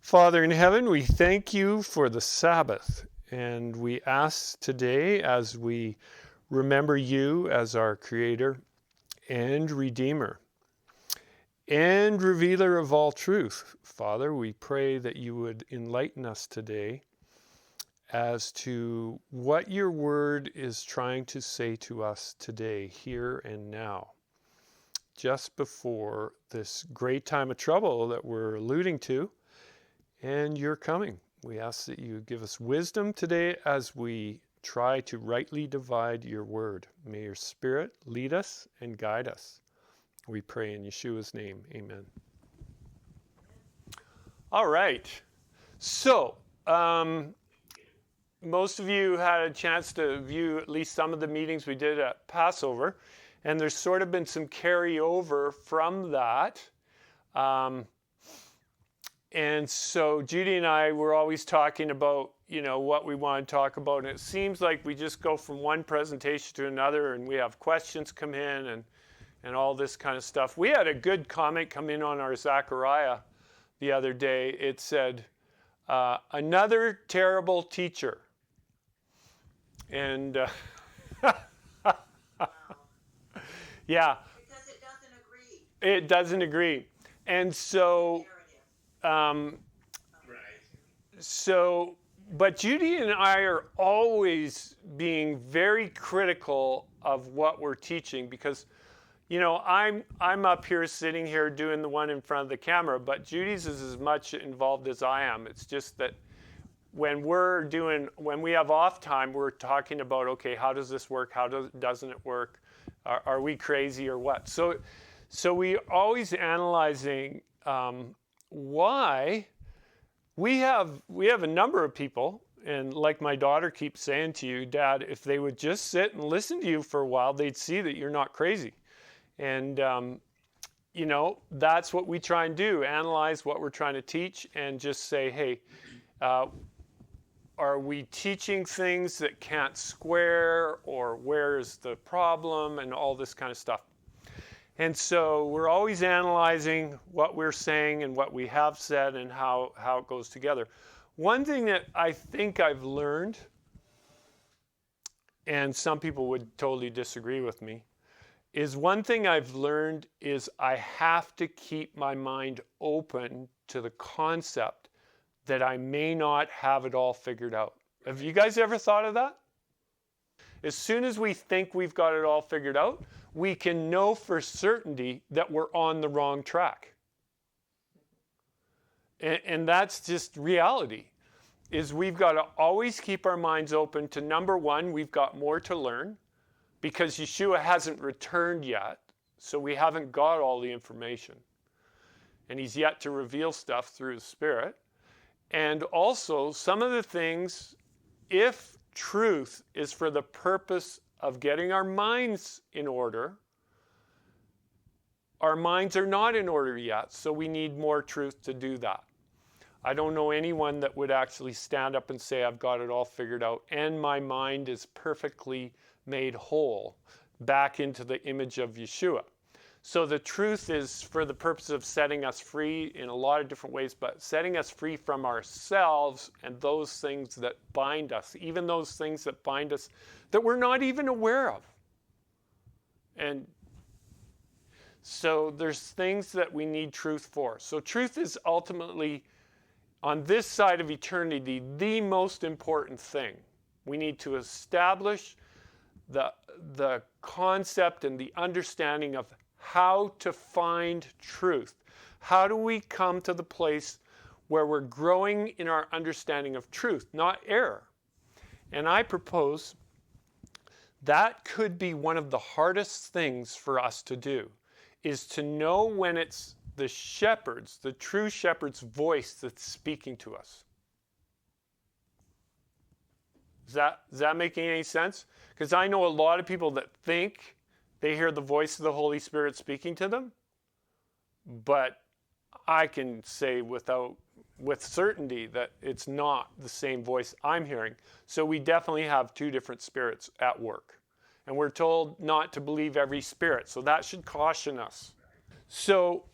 Father in heaven, we thank you for the Sabbath, and we ask today as we remember you as our Creator and Redeemer and Revealer of all truth. Father, we pray that you would enlighten us today as to what your word is trying to say to us today, here and now, just before this great time of trouble that we're alluding to. And you're coming. We ask that you give us wisdom today as we try to rightly divide your word. May your Spirit lead us and guide us. We pray in Yeshua's name. Amen. All right. So, most of you had a chance to view at least some of the meetings we did at Passover, and there's sort of been some carryover from that. And so Judy and I were always talking about, what we want to talk about. And it seems like we just go from one presentation to another and we have questions come in and all this kind of stuff. We had a good comment come in on our Zechariah the other day. It said, another terrible teacher. And yeah. Because it doesn't agree. It doesn't agree. And so... But Judy and I are always being very critical of what we're teaching because, I'm up here sitting here doing the one in front of the camera, but Judy's is as much involved as I am. It's just that when we have off time, we're talking about, okay, how does this work? How doesn't it work? Are we crazy or what? So we always analyzing why we have a number of people, and like my daughter keeps saying to you, Dad, if they would just sit and listen to you for a while, they'd see that you're not crazy. And that's what we try and do, analyze what we're trying to teach and just say, hey, are we teaching things that can't square, or where's the problem, and all this kind of stuff. And so we're always analyzing what we're saying and what we have said and how it goes together. One thing that I think I've learned, and some people would totally disagree with me, is one thing I've learned is I have to keep my mind open to the concept that I may not have it all figured out. Have you guys ever thought of that? As soon as we think we've got it all figured out, we can know for certainty that we're on the wrong track. And that's just reality, is we've got to always keep our minds open to, number one, we've got more to learn because Yeshua hasn't returned yet, so we haven't got all the information. And he's yet to reveal stuff through the Spirit. And also, some of the things, if truth is for the purpose of getting our minds in order, our minds are not in order yet, so we need more truth to do that. I don't know anyone that would actually stand up and say, I've got it all figured out, and my mind is perfectly made whole back into the image of Yeshua. So the truth is for the purpose of setting us free in a lot of different ways, but setting us free from ourselves and those things that bind us, even those things that bind us that we're not even aware of. And so there's things that we need truth for. So truth is ultimately, on this side of eternity, the most important thing. We need to establish the concept and the understanding of how to find truth. How do we come to the place where we're growing in our understanding of truth, not error? And I propose that could be one of the hardest things for us to do, is to know when it's the shepherd's, the true shepherd's voice that's speaking to us. Is that making any sense? Because I know a lot of people that think they hear the voice of the Holy Spirit speaking to them, but I can say with certainty that it's not the same voice I'm hearing. So we definitely have two different spirits at work. And we're told not to believe every spirit, so that should caution us. So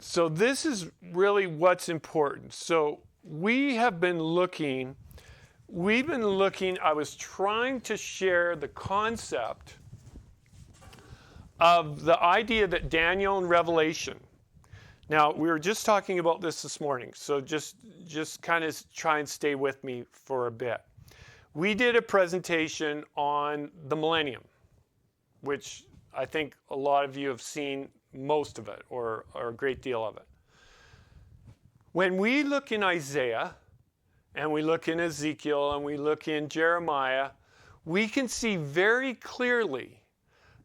So this is really what's important. So we've been looking, I was trying to share the concept of the idea that Daniel and Revelation. Now, we were just talking about this morning, so just kind of try and stay with me for a bit. We did a presentation on the Millennium, which I think a lot of you have seen most of it, or a great deal of it. When we look in Isaiah, and we look in Ezekiel, and we look in Jeremiah, we can see very clearly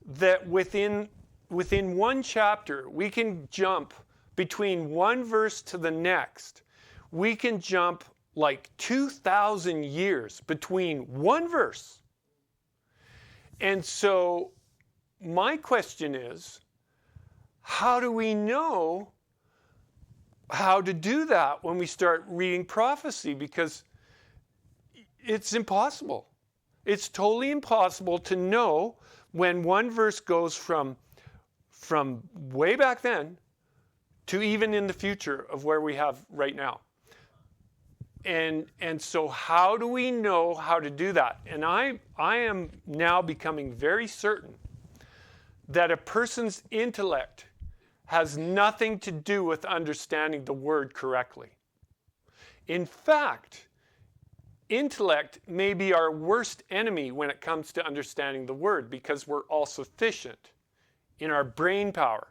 that within one chapter, we can jump between one verse to the next. We can jump like 2,000 years between one verse. And so my question is, how do we know how to do that when we start reading prophecy? Because it's impossible. It's totally impossible to know when one verse goes from way back then to even in the future of where we have right now. And so how do we know how to do that? And I am now becoming very certain that a person's intellect has nothing to do with understanding the word correctly. In fact, intellect may be our worst enemy when it comes to understanding the word, because we're all sufficient in our brain power.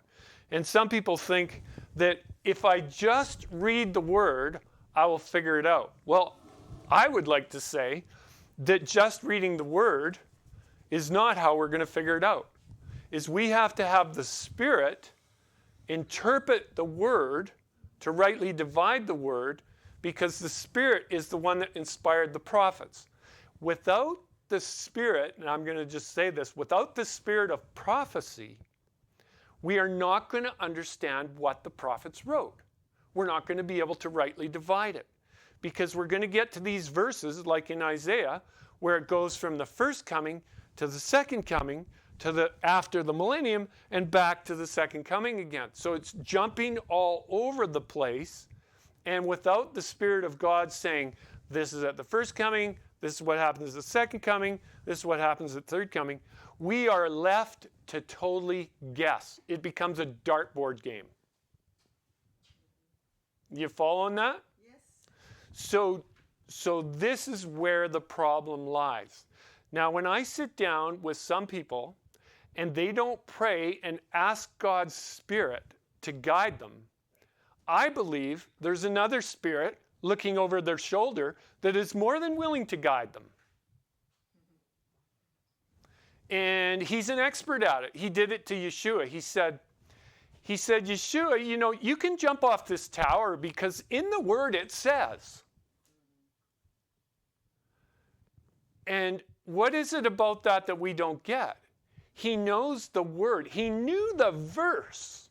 And some people think that if I just read the word, I will figure it out. Well, I would like to say that just reading the word is not how we're going to figure it out. Is we have to have the Spirit interpret the word to rightly divide the word, because the Spirit is the one that inspired the prophets. Without the Spirit, and I'm going to just say this, without the Spirit of prophecy, we are not going to understand what the prophets wrote. We're not going to be able to rightly divide it, because we're going to get to these verses like in Isaiah where it goes from the first coming to the second coming to the after the millennium and back to the second coming again. So it's jumping all over the place, and without the Spirit of God saying, this is at the first coming, this is what happens at the second coming, this is what happens at the third coming, we are left to totally guess. It becomes a dartboard game. You following that? Yes. So this is where the problem lies. Now, when I sit down with some people and they don't pray and ask God's Spirit to guide them, I believe there's another spirit looking over their shoulder that is more than willing to guide them. And he's an expert at it. He did it to Yeshua. He said, Yeshua, you know, you can jump off this tower because in the word it says. And what is it about that we don't get? He knows the word. He knew the verse.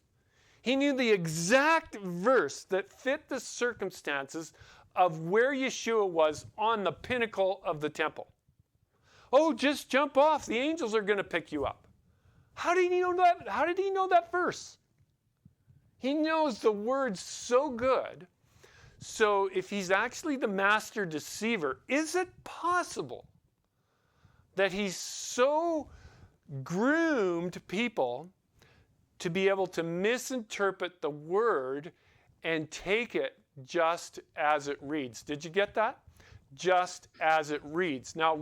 He knew the exact verse that fit the circumstances of where Yeshua was on the pinnacle of the temple. Oh, just jump off. The angels are going to pick you up. How did he know that? How did he know that verse? He knows the word so good. So if he's actually the master deceiver, is it possible that he's so groomed people to be able to misinterpret the word and take it just as it reads? Did you get that? Just as it reads. Now,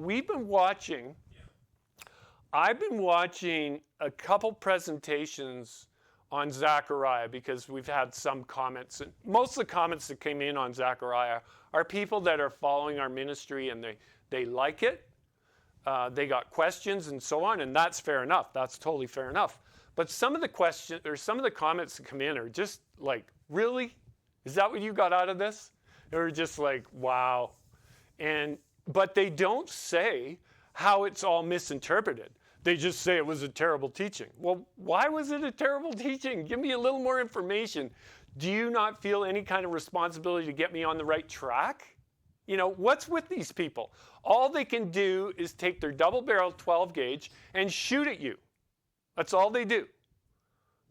I've been watching a couple presentations on Zechariah because we've had some comments. And most of the comments that came in on Zechariah are people that are following our ministry and they like it. They got questions and so on, and that's fair enough. That's totally fair enough. But some of the questions or some of the comments that come in are just like, really? Is that what you got out of this? They're just like, wow. But they don't say how it's all misinterpreted. They just say it was a terrible teaching. Well, why was it a terrible teaching? Give me a little more information. Do you not feel any kind of responsibility to get me on the right track? You know, what's with these people? All they can do is take their double-barreled 12 gauge and shoot at you. That's all they do.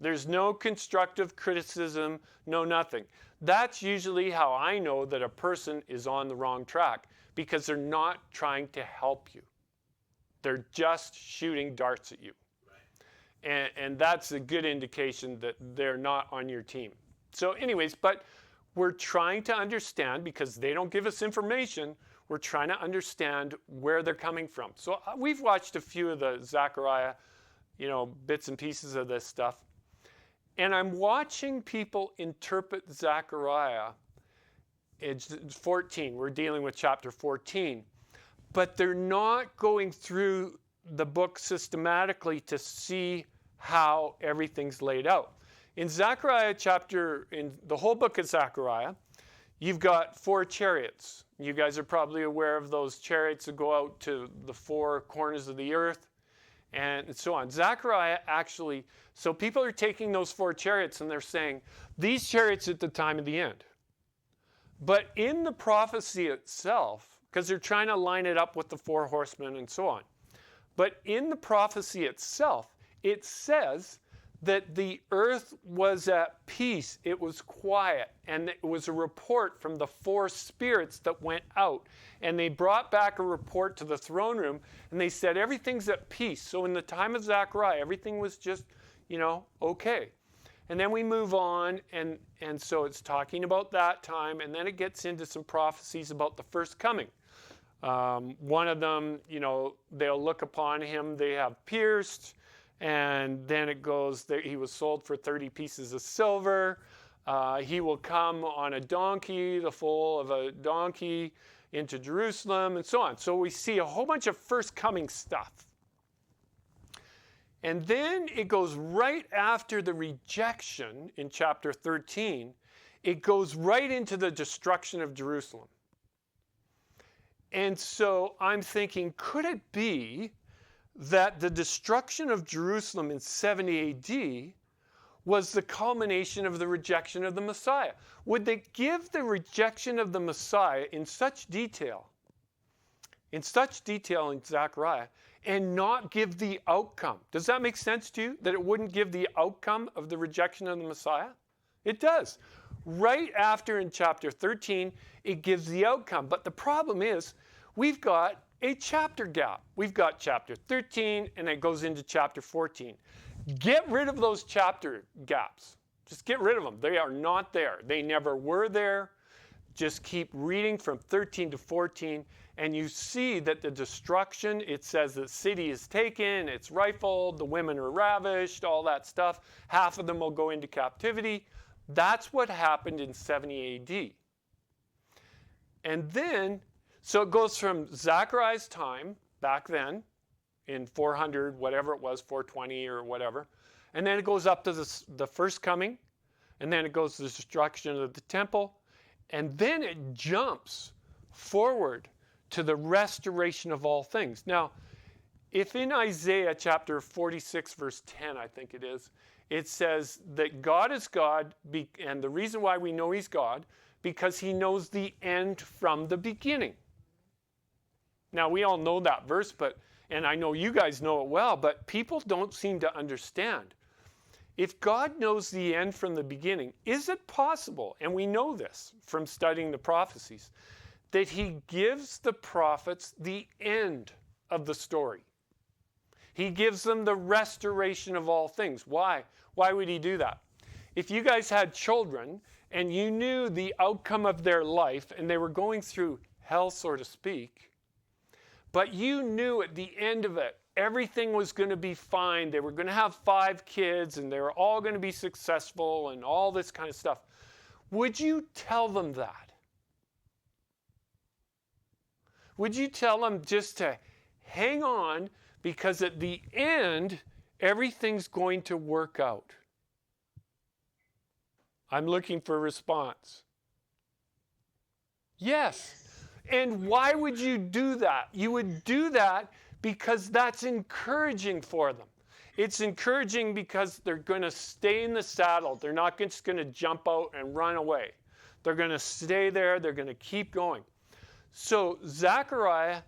There's no constructive criticism, no nothing. That's usually how I know that a person is on the wrong track, because they're not trying to help you. They're just shooting darts at you. And that's a good indication that they're not on your team. So anyways, but we're trying to understand, because they don't give us information, we're trying to understand where they're coming from. So we've watched a few of the Zechariah, bits and pieces of this stuff. And I'm watching people interpret Zechariah. It's 14. We're dealing with chapter 14. But they're not going through the book systematically to see how everything's laid out. In Zechariah in the whole book of Zechariah, you've got 4 chariots. You guys are probably aware of those chariots that go out to the 4 corners of the earth and so on. Zechariah actually, so people are taking those 4 chariots and they're saying, these chariots at the time of the end. But in the prophecy itself, because they're trying to line it up with the 4 horsemen and so on, but in the prophecy itself, it says that the earth was at peace, it was quiet, and it was a report from the 4 spirits that went out. And they brought back a report to the throne room, and they said everything's at peace. So in the time of Zechariah, everything was just, okay. And then we move on, and so it's talking about that time, and then it gets into some prophecies about the first coming. One of them, they'll look upon him, they have pierced, and then it goes, he was sold for 30 pieces of silver. He will come on a donkey, the foal of a donkey, into Jerusalem, and so on. So we see a whole bunch of first coming stuff. And then it goes right after the rejection in chapter 13, it goes right into the destruction of Jerusalem. And so I'm thinking, could it be that the destruction of Jerusalem in 70 AD was the culmination of the rejection of the Messiah? Would they give the rejection of the Messiah in such detail in Zechariah, and not give the outcome? Does that make sense to you, that it wouldn't give the outcome of the rejection of the Messiah? It does. Right after in chapter 13, it gives the outcome. But the problem is, we've got a chapter gap. We've got chapter 13, and it goes into chapter 14. Get rid of those chapter gaps. Just get rid of them. They are not there. They never were there. Just keep reading from 13 to 14, and you see that the destruction, it says the city is taken, it's rifled, the women are ravished, all that stuff. Half of them will go into captivity. That's what happened in 70 AD. And then, so it goes from Zechariah's time, back then, in 400, whatever it was, 420 or whatever, and then it goes up to the first coming, and then it goes to the destruction of the temple, and then it jumps forward to the restoration of all things. Now, if in Isaiah chapter 46, verse 10, I think it is, it says that God is God, and the reason why we know he's God, because he knows the end from the beginning. Now, we all know that verse, and I know you guys know it well, but people don't seem to understand. If God knows the end from the beginning, is it possible, and we know this from studying the prophecies, that he gives the prophets the end of the story? He gives them the restoration of all things. Why? Why would he do that? If you guys had children and you knew the outcome of their life and they were going through hell, so to speak, but you knew at the end of it, everything was going to be fine. They were going to have 5 kids and they were all going to be successful and all this kind of stuff. Would you tell them that? Would you tell them just to hang on, because at the end, everything's going to work out? I'm looking for a response. Yes. And why would you do that? You would do that because that's encouraging for them. It's encouraging because they're going to stay in the saddle. They're not just going to jump out and run away. They're going to stay there. They're going to keep going. So Zechariah,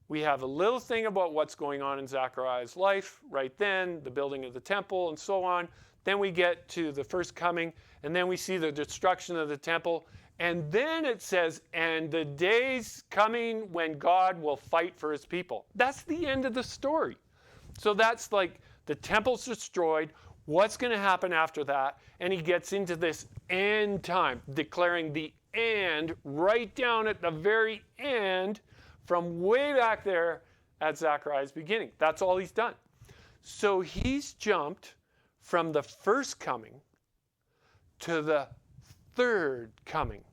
we have a little thing about what's going on in Zechariah's life right then, the building of the temple and so on. Then we get to the first coming, and then we see the destruction of the temple. And then it says, and the day's coming when God will fight for his people. That's the end of the story. So that's like the temple's destroyed. What's going to happen after that? And he gets into this end time, declaring the end right down at the very end from way back there at Zechariah's beginning. That's all he's done. So he's jumped from the first coming to the third coming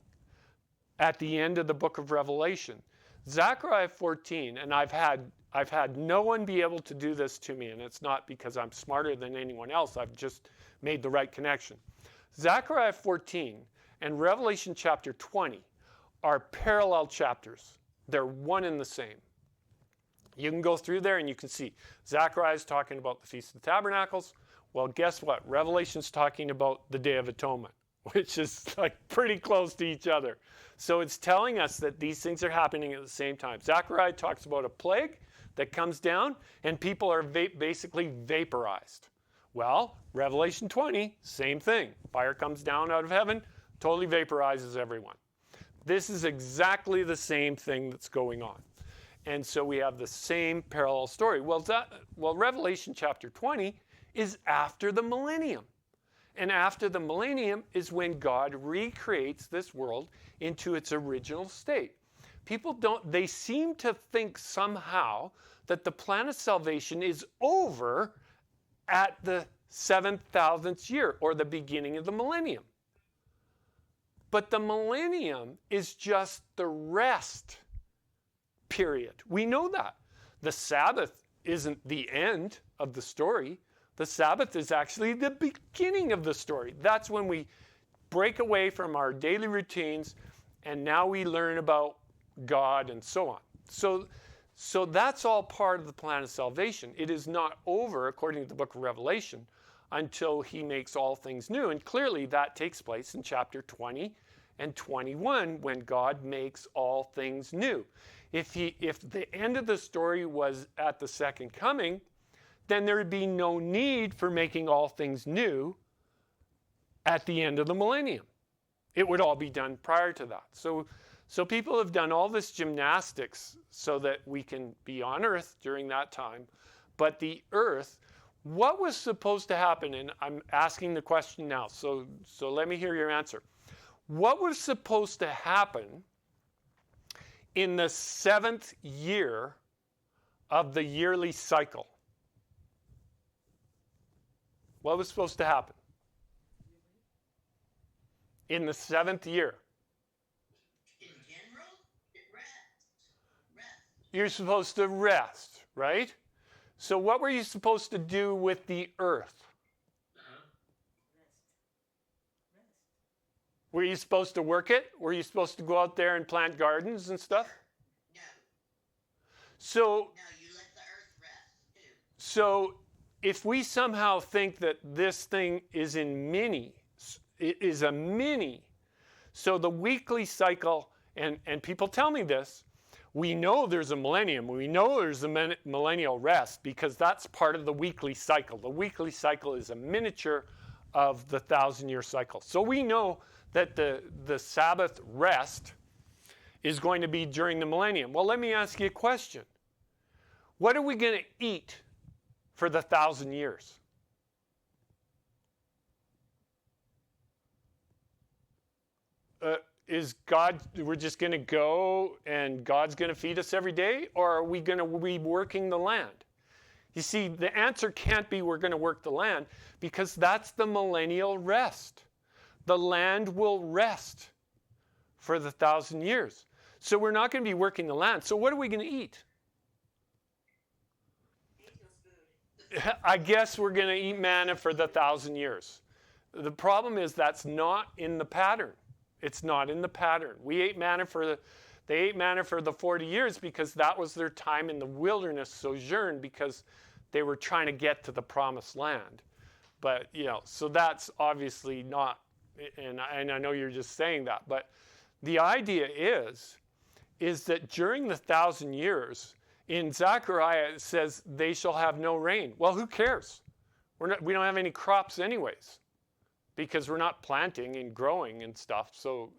at the end of the book of Revelation. Zechariah 14, and I've had no one be able to do this to me, and it's not because I'm smarter than anyone else. I've just made the right connection. Zechariah 14 and Revelation chapter 20 are parallel chapters. They're one and the same. You can go through there and you can see Zechariah is talking about the Feast of Tabernacles. Well, guess what? Revelation's talking about the Day of Atonement, which is like pretty close to each other. So it's telling us that these things are happening at the same time. Zechariah talks about a plague that comes down and people are basically vaporized. Well, Revelation 20, same thing. Fire comes down out of heaven, totally vaporizes everyone. This is exactly the same thing that's going on. And so we have the same parallel story. Well, Revelation chapter 20 is after the millennium. And after the millennium is when God recreates this world into its original state. People they seem to think somehow that the plan of salvation is over at the 7,000th year or the beginning of the millennium. But the millennium is just the rest period. We know that. The Sabbath isn't the end of the story. The Sabbath is actually the beginning of the story. That's when we break away from our daily routines and now we learn about God and so on. So that's all part of the plan of salvation. It is not over, according to the book of Revelation, until he makes all things new. And clearly that takes place in chapter 20 and 21 when God makes all things new. If the end of the story was at the second coming, then there would be no need for making all things new at the end of the millennium. It would all be done prior to that. So people have done all this gymnastics so that we can be on earth during that time. But the earth, what was supposed to happen? And I'm asking the question now, so let me hear your answer. What was supposed to happen in the 7th year of the yearly cycle? What was supposed to happen? In the 7th year. In general, rest. You're supposed to rest, right? So what were you supposed to do with the earth? Rest. Were you supposed to work it? Were you supposed to go out there and plant gardens and stuff? No. So No, you let the earth rest, too. So if we somehow think that this thing is it is a mini, so the weekly cycle, and people tell me this, we know there's a millennium, we know there's a millennial rest because that's part of the weekly cycle. The weekly cycle is a miniature of the 1,000-year cycle. So we know that the Sabbath rest is going to be during the millennium. Well, let me ask you a question. What are we going to eat for the 1,000 years? Is God, we're just going to go and God's going to feed us every day? Or are we going to be working the land? You see, the answer can't be we're going to work the land because that's the millennial rest. The land will rest for the 1,000 years. So we're not going to be working the land. So what are we going to eat? I guess we're going to eat manna for the 1,000 years. The problem is that's not in the pattern. It's not in the pattern. They ate manna for the 40 years because that was their time in the wilderness sojourn because they were trying to get to the promised land. But, so that's obviously not, and I know you're just saying that, but the idea is that during the 1,000 years, in Zechariah it says they shall have no rain. Well, who cares? We don't have any crops anyways, because we're not planting and growing and stuff. So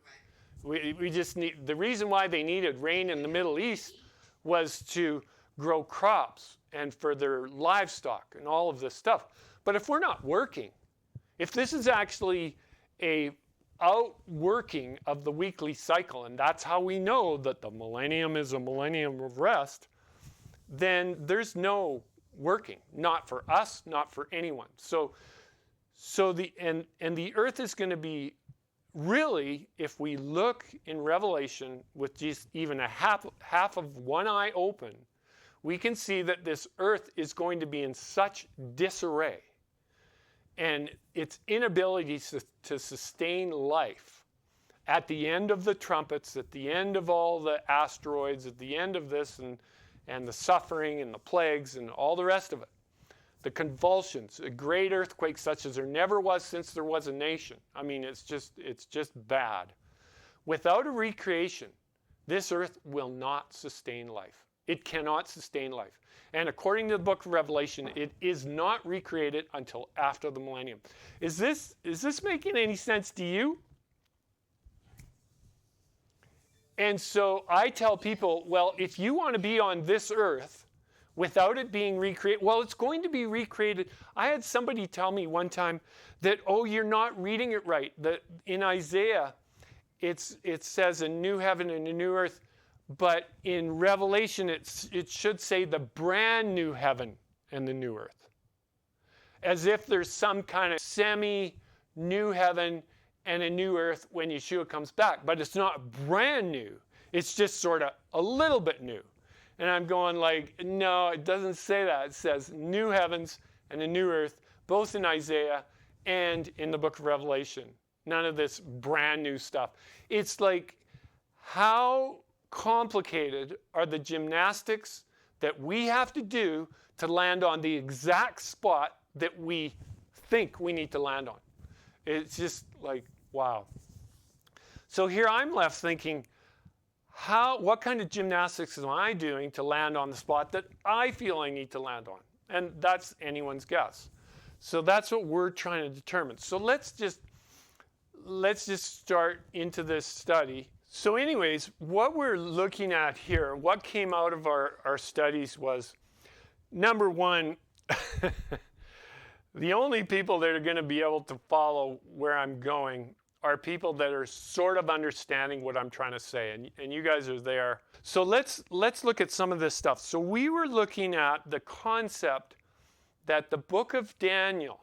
we just need, the reason why they needed rain in the Middle East was to grow crops and for their livestock and all of this stuff. But if we're not working, if this is actually a outworking of the weekly cycle, and that's how we know that the millennium is a millennium of rest, then there's no working, not for us, not for anyone. So the earth is going to be really, if we look in Revelation with just even a half of one eye open, we can see that this earth is going to be in such disarray, and its inability to sustain life at the end of the trumpets, at the end of all the asteroids, at the end of this, and the suffering and the plagues and all the rest of it. The convulsions, a great earthquake such as there never was since there was a nation. I mean, it's just bad. Without a recreation, this earth will not sustain life. It cannot sustain life. And according to the book of Revelation, it is not recreated until after the millennium. Is this making any sense to you? And so I tell people, well, if you want to be on this earth without it being recreated, well, it's going to be recreated. I had somebody tell me one time that, oh, you're not reading it right. That in Isaiah, it says a new heaven and a new earth, but in Revelation, it should say the brand new heaven and the new earth. As if there's some kind of semi-new heaven and a new earth when Yeshua comes back. But it's not brand new. It's just sort of a little bit new. And I'm going like, no, it doesn't say that. It says new heavens and a new earth, both in Isaiah and in the book of Revelation. None of this brand new stuff. It's like, how complicated are the gymnastics that we have to do to land on the exact spot that we think we need to land on? It's just like, wow. So here I'm left thinking, what kind of gymnastics am I doing to land on the spot that I feel I need to land on? And that's anyone's guess. So that's what we're trying to determine. So let's just start into this study. So anyways, what we're looking at here, what came out of our studies was, number one, the only people that are going to be able to follow where I'm going are people that are sort of understanding what I'm trying to say, and you guys are there. So let's look at some of this stuff. So we were looking at the concept that the book of Daniel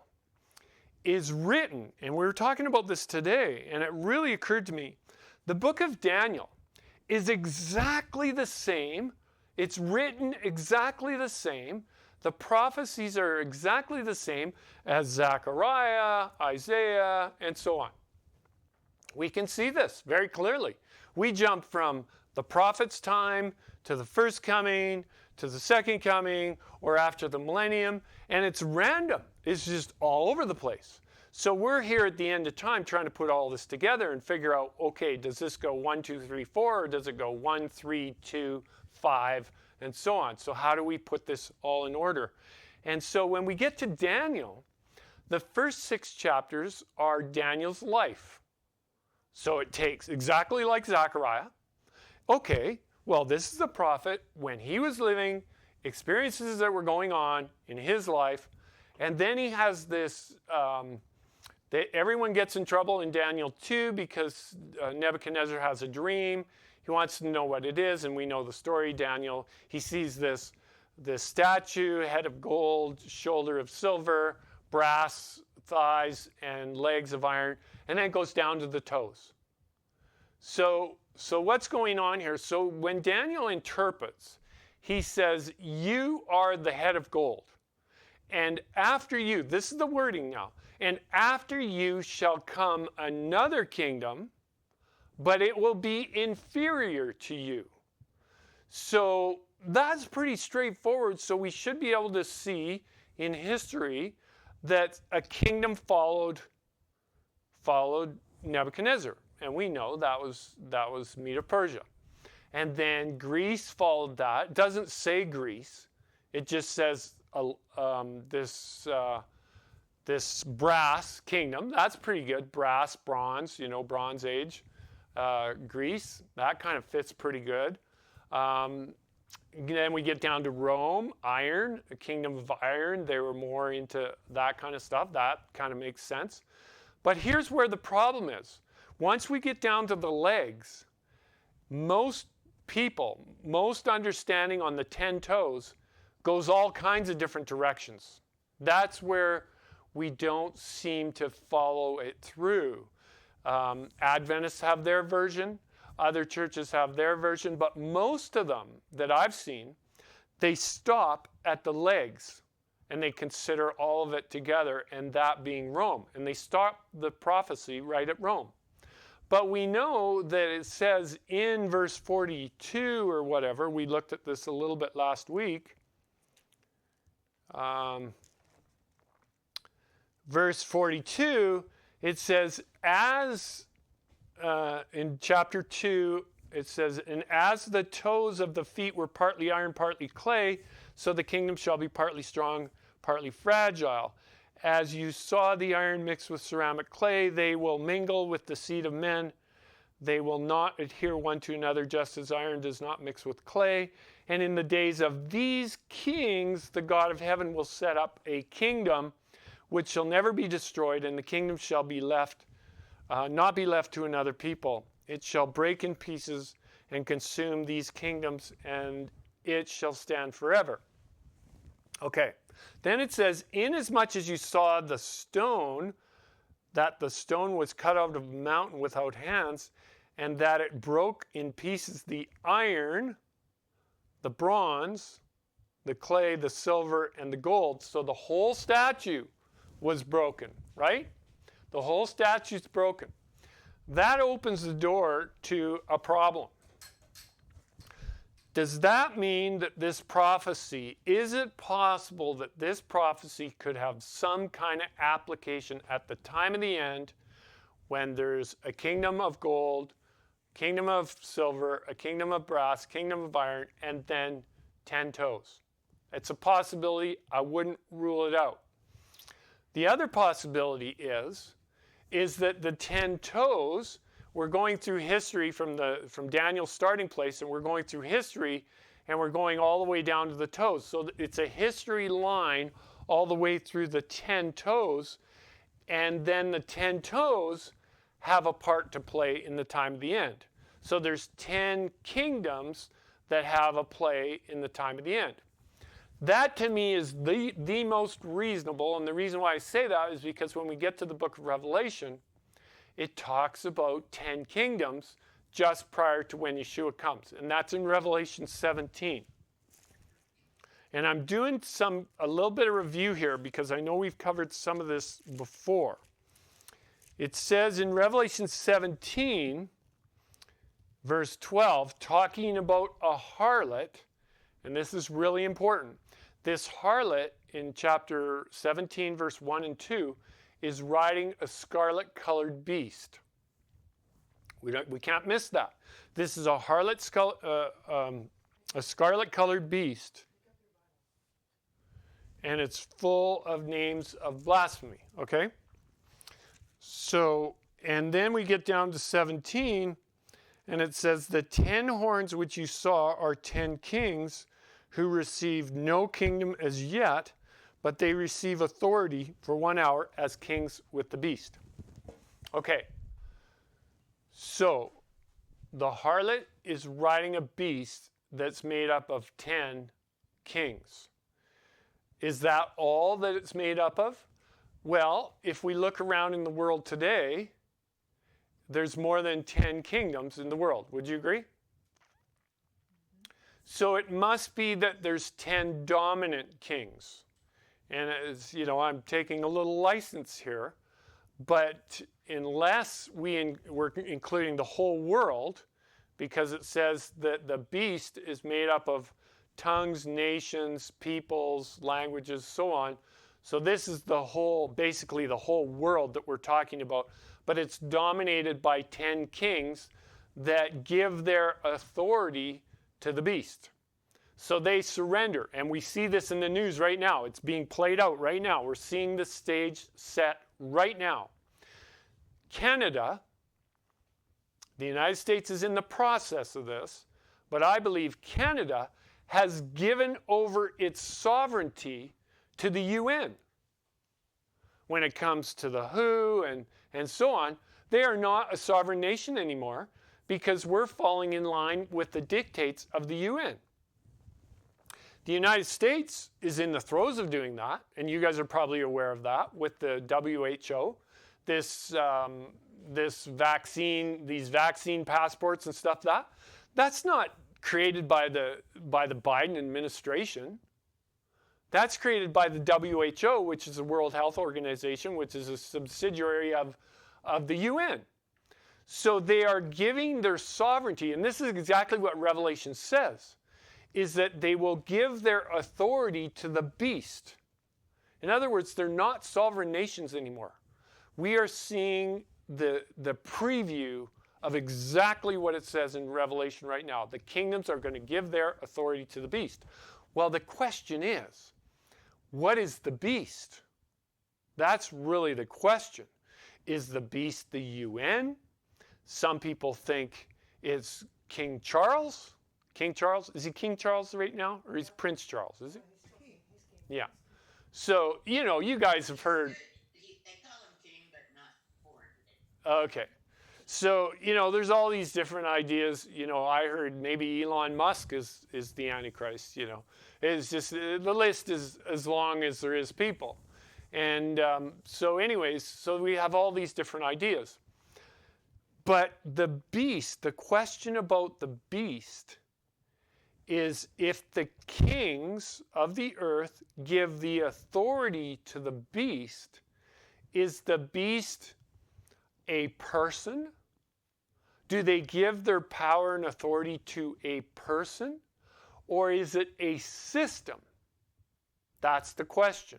is written, and we were talking about this today, and it really occurred to me. The book of Daniel is exactly the same. It's written exactly the same. The prophecies are exactly the same as Zechariah, Isaiah, and so on. We can see this very clearly. We jump from the prophet's time to the first coming, to the second coming, or after the millennium, and it's random. It's just all over the place. So we're here at the end of time trying to put all this together and figure out, okay, does this go 1, 2, 3, 4, or does it go 1, 3, 2, 5, and so on? So how do we put this all in order? And so when we get to Daniel, the first 6 chapters are Daniel's life. So it takes, exactly like Zechariah, okay, well, this is a prophet when he was living, experiences that were going on in his life, and then he has this, everyone gets in trouble in Daniel 2 because Nebuchadnezzar has a dream. He wants to know what it is, and we know the story. Daniel, he sees this statue, head of gold, shoulder of silver, brass thighs, and legs of iron, and then it goes down to the toes. So what's going on here? So when Daniel interprets, he says, you are the head of gold. And after you, this is the wording now, and after you shall come another kingdom, but it will be inferior to you. So that's pretty straightforward. So we should be able to see in history that a kingdom followed Nebuchadnezzar. And we know that was Medo-Persia. And then Greece followed that. It doesn't say Greece. It just says this this brass kingdom. That's pretty good. Brass, bronze, Bronze Age. Greece, that kind of fits pretty good. Then we get down to Rome, iron, a kingdom of iron. They were more into that kind of stuff. That kind of makes sense. But here's where the problem is. Once we get down to the legs, most people, most understanding on the 10 toes goes all kinds of different directions. That's where we don't seem to follow it through. Adventists have their version. Other churches have their version. But most of them that I've seen, they stop at the legs and they consider all of it together, and that being Rome. And they stop the prophecy right at Rome. But we know that it says in verse 42 or whatever, we looked at this a little bit last week. Verse 42, it says, in chapter 2, it says, and as the toes of the feet were partly iron, partly clay, so the kingdom shall be partly strong, partly fragile. As you saw the iron mixed with ceramic clay, they will mingle with the seed of men. They will not adhere one to another, just as iron does not mix with clay. And in the days of these kings, the God of heaven will set up a kingdom which shall never be destroyed, and the kingdom shall be left, not be left to another people. It shall break in pieces and consume these kingdoms, and it shall stand forever. Okay, then it says, inasmuch as you saw the stone, that the stone was cut out of a mountain without hands, and that it broke in pieces the iron, the bronze, the clay, the silver, and the gold. So the whole statue was broken, right? The whole statue's broken. That opens the door to a problem. Does that mean that this prophecy, is it possible that this prophecy could have some kind of application at the time of the end when there's a kingdom of gold, kingdom of silver, a kingdom of brass, kingdom of iron, and then 10 toes? It's a possibility. I wouldn't rule it out. The other possibility is that the 10 toes, we're going through history from Daniel's starting place, and we're going through history, and we're going all the way down to the toes. So it's a history line all the way through the 10 toes, and then the 10 toes have a part to play in the time of the end. So there's 10 kingdoms that have a play in the time of the end. That to me is the most reasonable, and the reason why I say that is because when we get to the book of Revelation, it talks about 10 kingdoms just prior to when Yeshua comes, and that's in Revelation 17. And I'm doing a little bit of review here because I know we've covered some of this before. It says in Revelation 17, verse 12, talking about a harlot, and this is really important. This harlot in chapter 17, verse 1 and 2, is riding a scarlet-colored beast. We can't miss that. This is a scarlet-colored beast, and it's full of names of blasphemy, okay? So, and then we get down to 17, and it says, the 10 horns which you saw are 10 kings who received no kingdom as yet, but they receive authority for 1 hour as kings with the beast. Okay, so the harlot is riding a beast that's made up of 10 kings. Is that all that it's made up of? Well, if we look around in the world today, there's more than 10 kingdoms in the world. Would you agree? So it must be that there's 10 dominant kings. And as you know, I'm taking a little license here, but unless we're including the whole world, because it says that the beast is made up of tongues, nations, peoples, languages, so on. So this is basically the whole world that we're talking about, but it's dominated by 10 kings that give their authority to the beast. So they surrender, and we see this in the news right now. It's being played out right now. We're seeing the stage set right now. Canada, the United States is in the process of this, but I believe Canada has given over its sovereignty to the UN. When it comes to the WHO and so on, they are not a sovereign nation anymore because we're falling in line with the dictates of the UN. The United States is in the throes of doing that, and you guys are probably aware of that with the WHO. This vaccine, these vaccine passports and stuff. That's not created by the Biden administration. That's created by the WHO, which is the World Health Organization, which is a subsidiary of the UN. So they are giving their sovereignty, and this is exactly what Revelation says, is that they will give their authority to the beast. In other words, they're not sovereign nations anymore. We are seeing the preview of exactly what it says in Revelation right now. The kingdoms are going to give their authority to the beast. Well, the question is, what is the beast? That's really the question. Is the beast the UN? Some people think it's King Charles. King Charles? Is he King Charles right now? Or is Prince Charles? Is he? He's king. Yeah. So, you guys have heard. They call him king, but not for Okay. So, there's all these different ideas. I heard maybe Elon Musk is the Antichrist, It's just, the list is as long as there is people. And so we have all these different ideas. But the beast, the question about the beast is if the kings of the earth give the authority to the beast, is the beast a person? Do they give their power and authority to a person? Or is it a system? That's the question.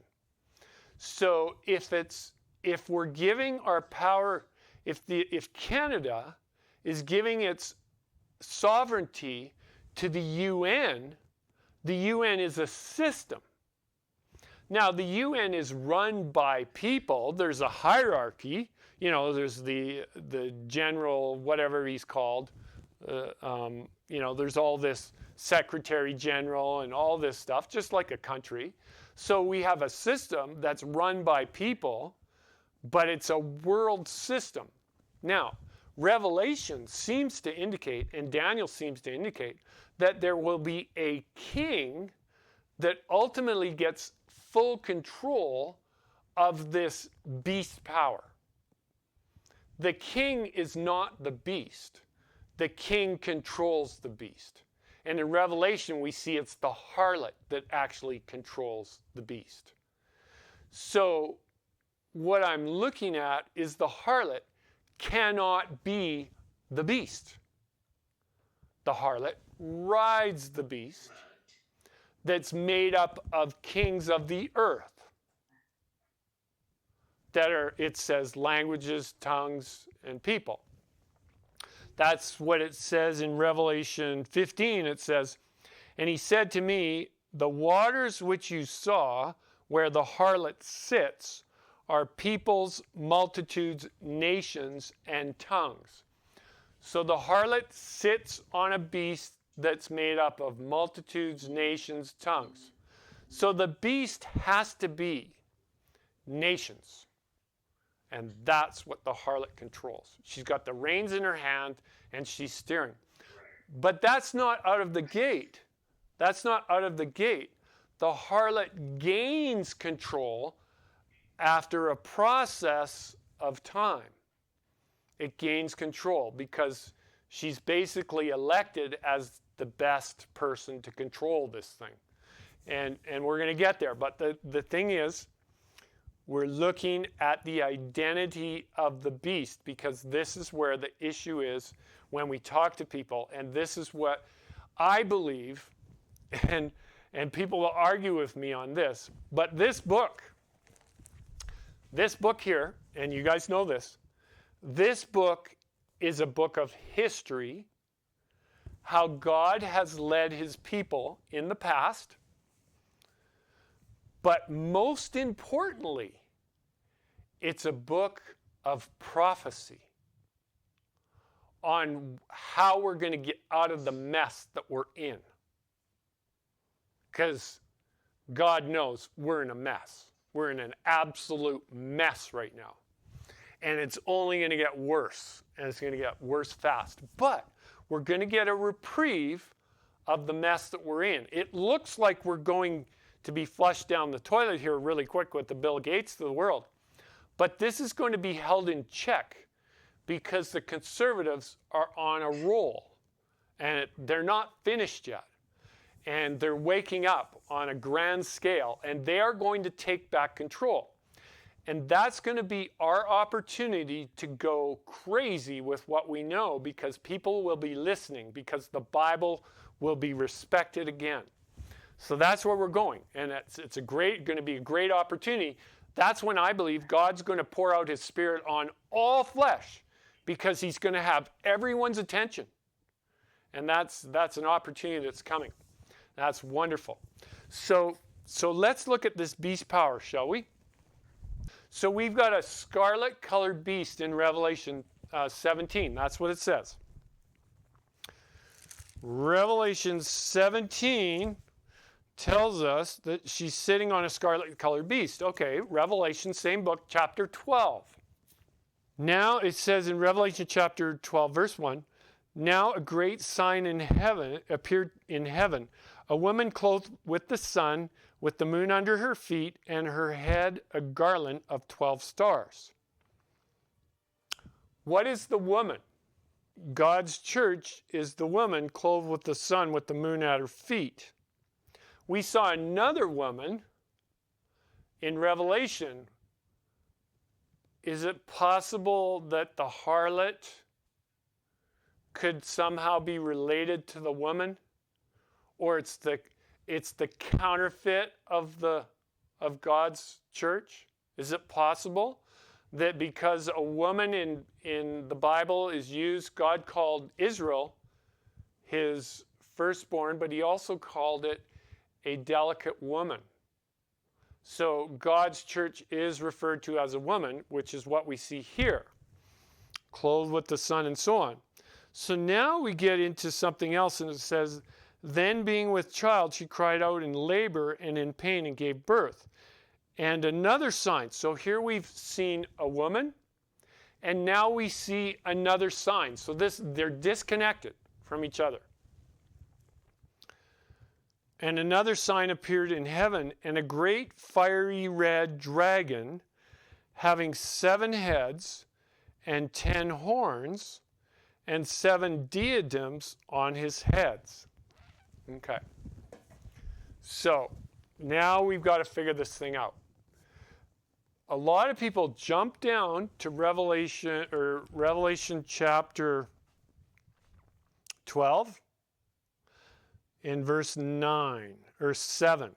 So if we're giving our power, if Canada is giving its sovereignty to the UN is a system. Now, the UN is run by people. There's a hierarchy. There's the general, whatever he's called. There's all this secretary general and all this stuff, just like a country. So we have a system that's run by people, but it's a world system. Now, Revelation seems to indicate, and Daniel seems to indicate, that there will be a king that ultimately gets full control of this beast power. The king is not the beast. The king controls the beast. And in Revelation, we see it's the harlot that actually controls the beast. So what I'm looking at is the harlot cannot be the beast. The harlot rides the beast that's made up of kings of the earth. That are, it says, languages, tongues, and people. That's what it says in Revelation 15. It says, and he said to me, the waters which you saw where the harlot sits are peoples, multitudes, nations, and tongues. So the harlot sits on a beast that's made up of multitudes, nations, tongues. So the beast has to be nations. And that's what the harlot controls. She's got the reins in her hand and she's steering. But that's not out of the gate. That's not out of the gate. The harlot gains control after a process of time. It gains control because she's basically elected as the best person to control this thing. And we're going to get there. But the thing is, we're looking at the identity of the beast because this is where the issue is when we talk to people. And this is what I believe, and people will argue with me on this, but this book here, and you guys know this book is a book of history how God has led his people in the past, but most importantly, it's a book of prophecy on how we're going to get out of the mess that we're in. Because God knows we're in a mess. We're in an absolute mess right now. And it's only going to get worse. And it's going to get worse fast. But we're going to get a reprieve of the mess that we're in. It looks like we're going to be flushed down the toilet here really quick with the Bill Gates of the world. But this is going to be held in check because the conservatives are on a roll. And they're not finished yet. And they're waking up on a grand scale. And they are going to take back control. And that's going to be our opportunity to go crazy with what we know because people will be listening, because the Bible will be respected again. So that's where we're going. And it's going to be a great opportunity. That's when I believe God's going to pour out his Spirit on all flesh because he's going to have everyone's attention. And that's an opportunity that's coming. That's wonderful. So let's look at this beast power, shall we? So we've got a scarlet-colored beast in Revelation 17. That's what it says. Revelation 17 tells us that she's sitting on a scarlet-colored beast. Okay, Revelation, same book, chapter 12. Now it says in Revelation chapter 12, verse 1, now a great sign in heaven appeared in heaven, a woman clothed with the sun, with the moon under her feet, and her head a garland of 12 stars. What is the woman? God's church is the woman clothed with the sun, with the moon at her feet. We saw another woman in Revelation. Is it possible that the harlot could somehow be related to the woman? Or it's the counterfeit of God's church? Is it possible that because a woman in the Bible is used, God called Israel his firstborn, but he also called it a delicate woman. So God's church is referred to as a woman, which is what we see here, clothed with the sun and so on. So now we get into something else, and it says, then being with child, she cried out in labor and in pain and gave birth. And another sign. So here we've seen a woman, and now we see another sign. So they're disconnected from each other. And another sign appeared in heaven, and a great fiery red dragon, having 7 heads and 10 horns, and 7 diadems on his heads. Okay. So now we've got to figure this thing out. A lot of people jump down to Revelation chapter 12 in verse 9 or 7.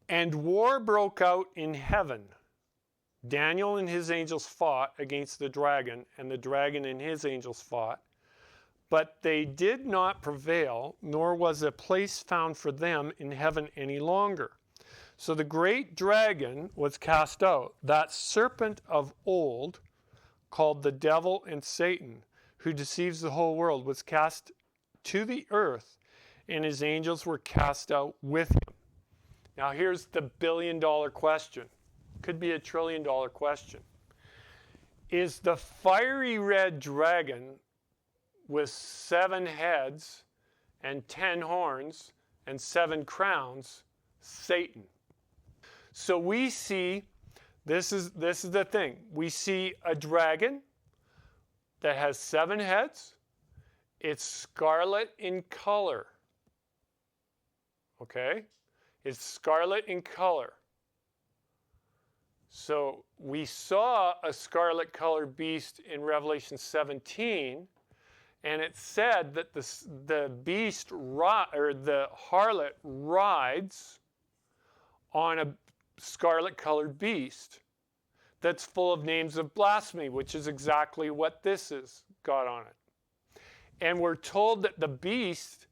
And war broke out in heaven. Daniel and his angels fought against the dragon, and the dragon and his angels fought. But they did not prevail, nor was a place found for them in heaven any longer. So the great dragon was cast out, that serpent of old, called the devil and Satan, who deceives the whole world, was cast to the earth, and his angels were cast out with him. Now here's the billion-dollar question. Could be a trillion-dollar question. Is the fiery red dragon with 7 heads and 10 horns and 7 crowns Satan? So we see, this is the thing. We see a dragon that has 7 heads. It's scarlet in color. Okay? It's scarlet in color. So we saw a scarlet colored beast in Revelation 17, and it said that the beast, or the harlot, rides on a scarlet colored beast that's full of names of blasphemy, which is exactly what this is got on it. And we're told that the beast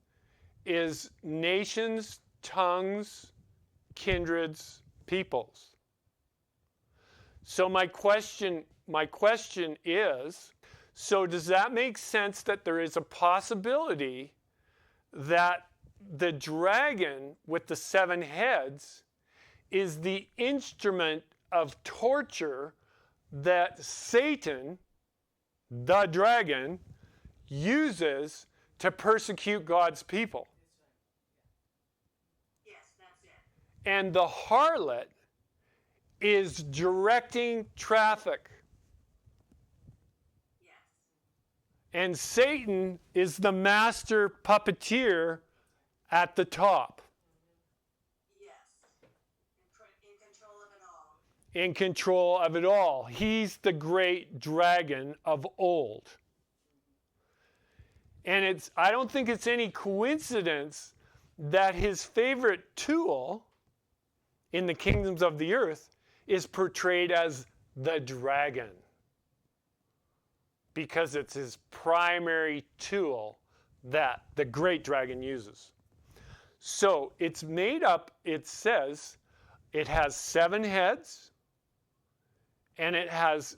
is nations, tongues, kindreds, peoples. So my question is, so does that make sense that there is a possibility that the dragon with the 7 heads is the instrument of torture that Satan, the dragon, uses to persecute God's people? Yes, that's it. And the harlot is directing traffic. Yes. And Satan is the master puppeteer at the top, Yes. In control of it all. in control of it all. He's the great dragon of old. And I don't think it's any coincidence that his favorite tool in the kingdoms of the earth is portrayed as the dragon, because it's his primary tool that the great dragon uses. So it's made up, it says, it has 7 heads, and it has,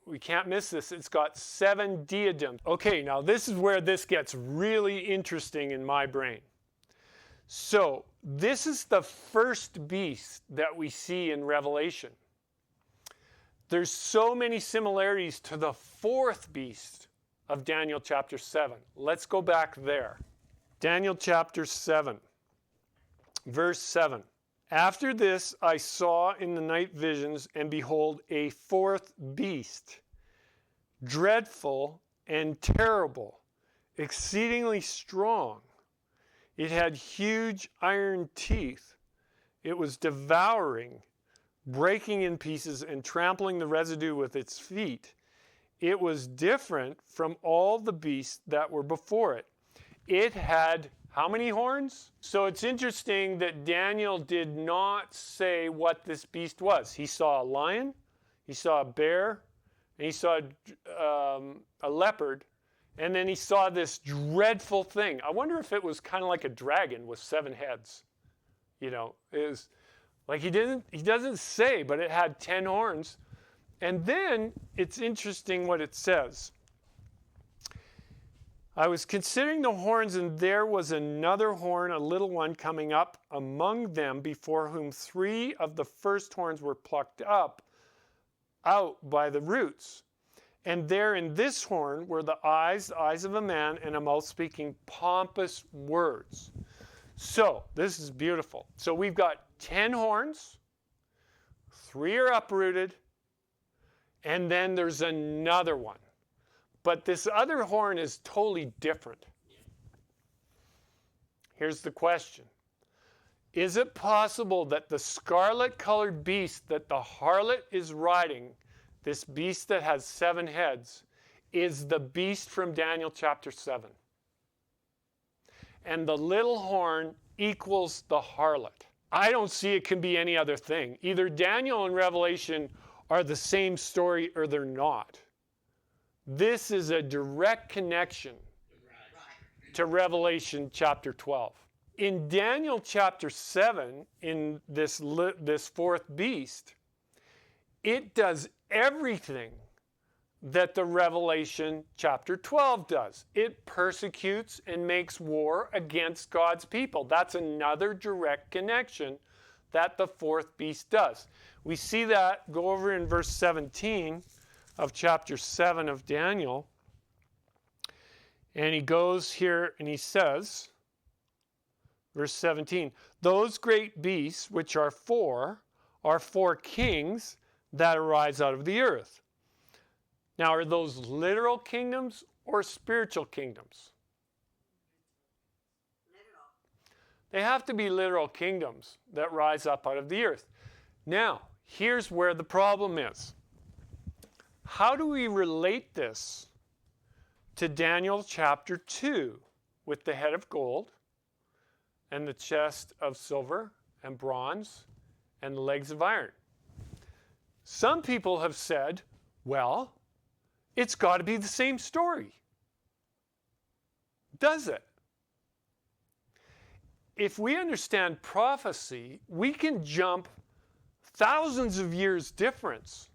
we can't miss this, it's got 7 diadems. Okay, now this is where this gets really interesting in my brain. So this is the first beast that we see in Revelation. There's so many similarities to the 4th beast of Daniel chapter 7. Let's go back there. Daniel chapter 7, verse 7. After this I saw in the night visions, and behold, a 4th beast, dreadful and terrible, exceedingly strong. It had huge iron teeth. It was devouring, breaking in pieces and trampling the residue with its feet. It was different from all the beasts that were before it. It had how many horns? So it's interesting that Daniel did not say what this beast was. He saw a lion, he saw a bear, and he saw a leopard, and then he saw this dreadful thing. I wonder if it was kind of like a dragon with 7 heads. You know, it was like he doesn't say, but it had 10 horns. And then it's interesting what it says. I was considering the horns, and there was another horn, a little one, coming up among them, before whom 3 of the first horns were plucked out by the roots. And there in this horn were the eyes of a man, and a mouth speaking pompous words. So this is beautiful. So we've got 10 horns, 3 are uprooted, and then there's another one. But this other horn is totally different. Here's the question. Is it possible that the scarlet-colored beast that the harlot is riding, this beast that has 7 heads, is the beast from Daniel chapter 7? And the little horn equals the harlot. I don't see it can be any other thing. Either Daniel and Revelation are the same story or they're not. This is a direct connection to Revelation chapter 12. In Daniel chapter 7, in this 4th beast, it does everything that the Revelation chapter 12 does. It persecutes and makes war against God's people. That's another direct connection that the 4th beast does. We see that go over in verse 17 of chapter 7 of Daniel. And he goes here and he says, verse 17, those great beasts which are 4 kings that arise out of the earth. Now, are those literal kingdoms or spiritual kingdoms? Literal. They have to be literal kingdoms that rise up out of the earth. Now, here's where the problem is. How do we relate this to Daniel chapter 2 with the head of gold and the chest of silver and bronze and the legs of iron? Some people have said, well, it's got to be the same story. does it? If we understand prophecy, we can jump thousands of years difference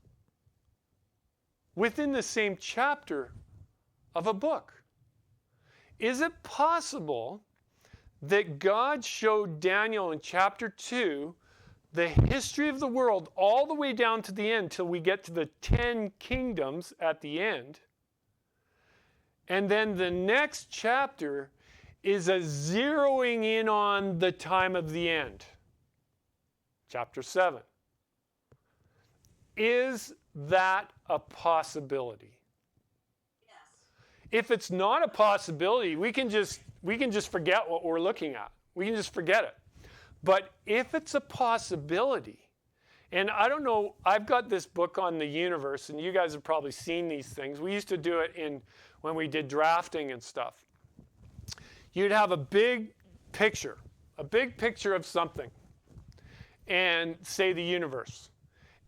within the same chapter of a book. Is it possible that God showed Daniel in chapter 2 the history of the world all the way down to the end till we get to the 10 kingdoms at the end? And then the next chapter is a zeroing in on the time of the end. Chapter 7. Is that a possibility? Yes. If it's not a possibility, we can just forget what we're looking at. We can just forget it. But if it's a possibility, and I don't know, I've got this book on the universe, and you guys have probably seen these things. We used to do it when we did drafting and stuff. You'd have a big picture of something, and say the universe.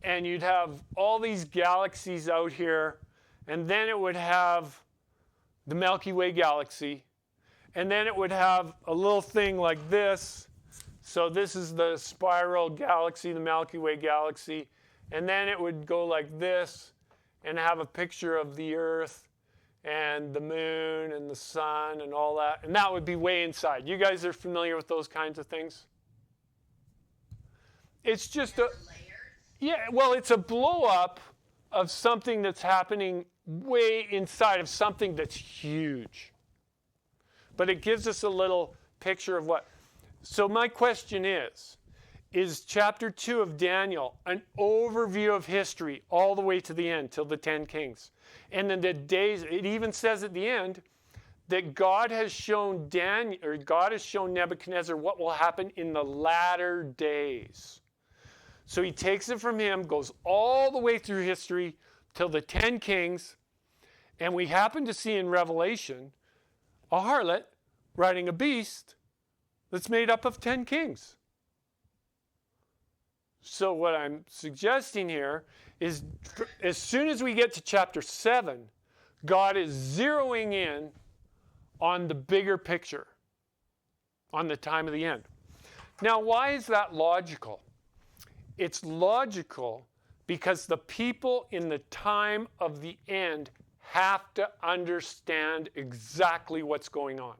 And you'd have all these galaxies out here, and then it would have the Milky Way galaxy, and then it would have a little thing like this. So this is the spiral galaxy, the Milky Way galaxy, and then it would go like this and have a picture of the Earth and the moon and the sun and all that, and that would be way inside. You guys are familiar with those kinds of things? It's just a... Yeah, well, it's a blow up of something that's happening way inside of something that's huge. But it gives us a little picture of what. So my question is chapter 2 of Daniel an overview of history all the way to the end, till the 10 kings? And then the days, it even says at the end that God has shown Nebuchadnezzar what will happen in the latter days. So he takes it from him, goes all the way through history till the 10 kings, and we happen to see in Revelation a harlot riding a beast that's made up of 10 kings. So what I'm suggesting here is as soon as we get to chapter 7, God is zeroing in on the bigger picture, on the time of the end. Now, why is that logical? It's logical because the people in the time of the end have to understand exactly what's going on.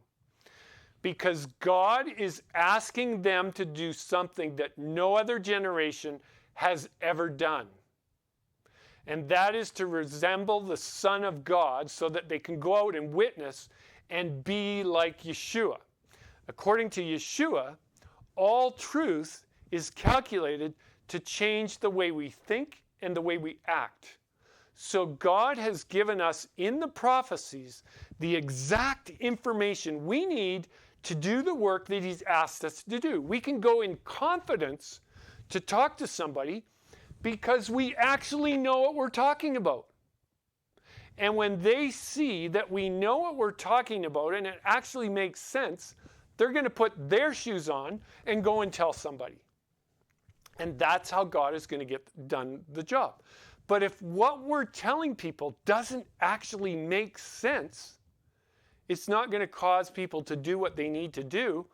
Because God is asking them to do something that no other generation has ever done. And that is to resemble the Son of God so that they can go out and witness and be like Yeshua. According to Yeshua, all truth is calculated to change the way we think and the way we act. So God has given us in the prophecies the exact information we need to do the work that he's asked us to do. We can go in confidence to talk to somebody because we actually know what we're talking about. And when they see that we know what we're talking about and it actually makes sense, they're going to put their shoes on and go and tell somebody. And that's how God is going to get done the job. But if what we're telling people doesn't actually make sense, it's not going to cause people to do what they need to do,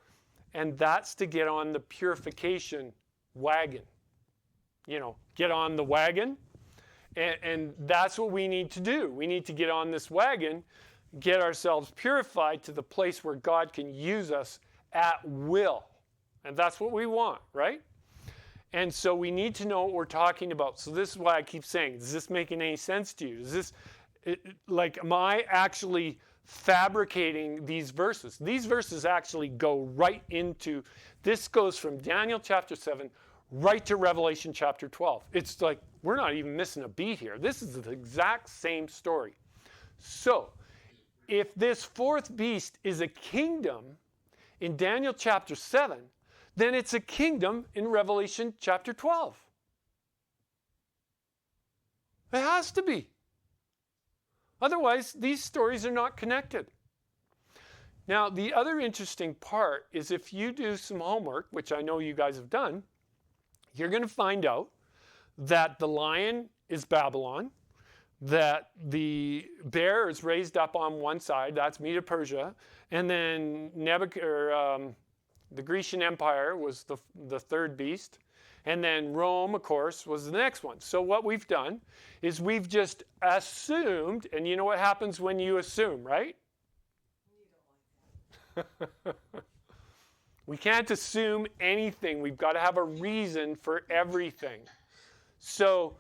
and that's to get on the purification wagon. You know, get on the wagon, and that's what we need to do. We need to get on this wagon, get ourselves purified to the place where God can use us at will. And that's what we want, right? And so we need to know what we're talking about. So this is why I keep saying, is this making any sense to you? Is this, am I actually fabricating these verses? These verses actually go right into, this goes from Daniel chapter 7 right to Revelation chapter 12. It's like, we're not even missing a beat here. This is the exact same story. So, if this fourth beast is a kingdom in Daniel chapter 7, then it's a kingdom in Revelation chapter 12. It has to be. Otherwise, these stories are not connected. Now, the other interesting part is if you do some homework, which I know you guys have done, you're going to find out that the lion is Babylon, that the bear is raised up on one side, that's Medo-Persia, and then the Grecian Empire was the third beast, and then Rome, of course, was the next one. So what we've done is we've just assumed, and you know what happens when you assume, right? We can't assume anything. We've got to have a reason for everything. So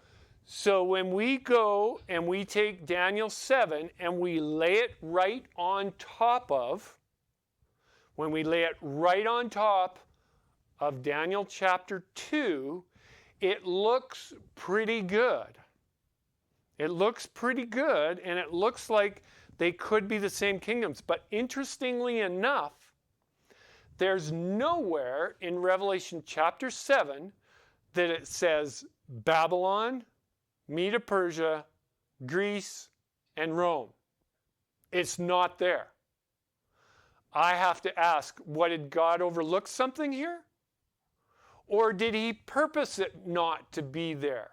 when we go and we take Daniel 7 and we lay it right on top of, Daniel chapter 2, it looks pretty good. It looks pretty good, and it looks like they could be the same kingdoms. But interestingly enough, there's nowhere in Revelation chapter 7 that it says Babylon, Medo-Persia, Greece, and Rome. It's not there. I have to ask, what, did God overlook something here? Or did he purpose it not to be there?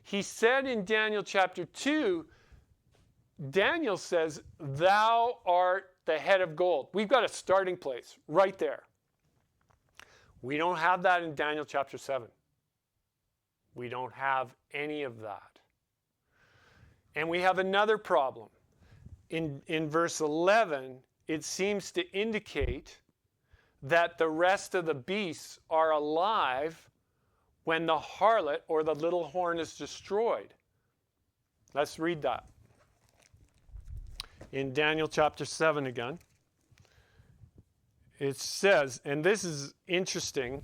He said in Daniel chapter 2, Daniel says, thou art the head of gold. We've got a starting place right there. We don't have that in Daniel chapter 7. We don't have any of that. And we have another problem. In verse 11, it seems to indicate that the rest of the beasts are alive when the harlot or the little horn is destroyed. Let's read that. In Daniel chapter 7 again, it says, and this is interesting.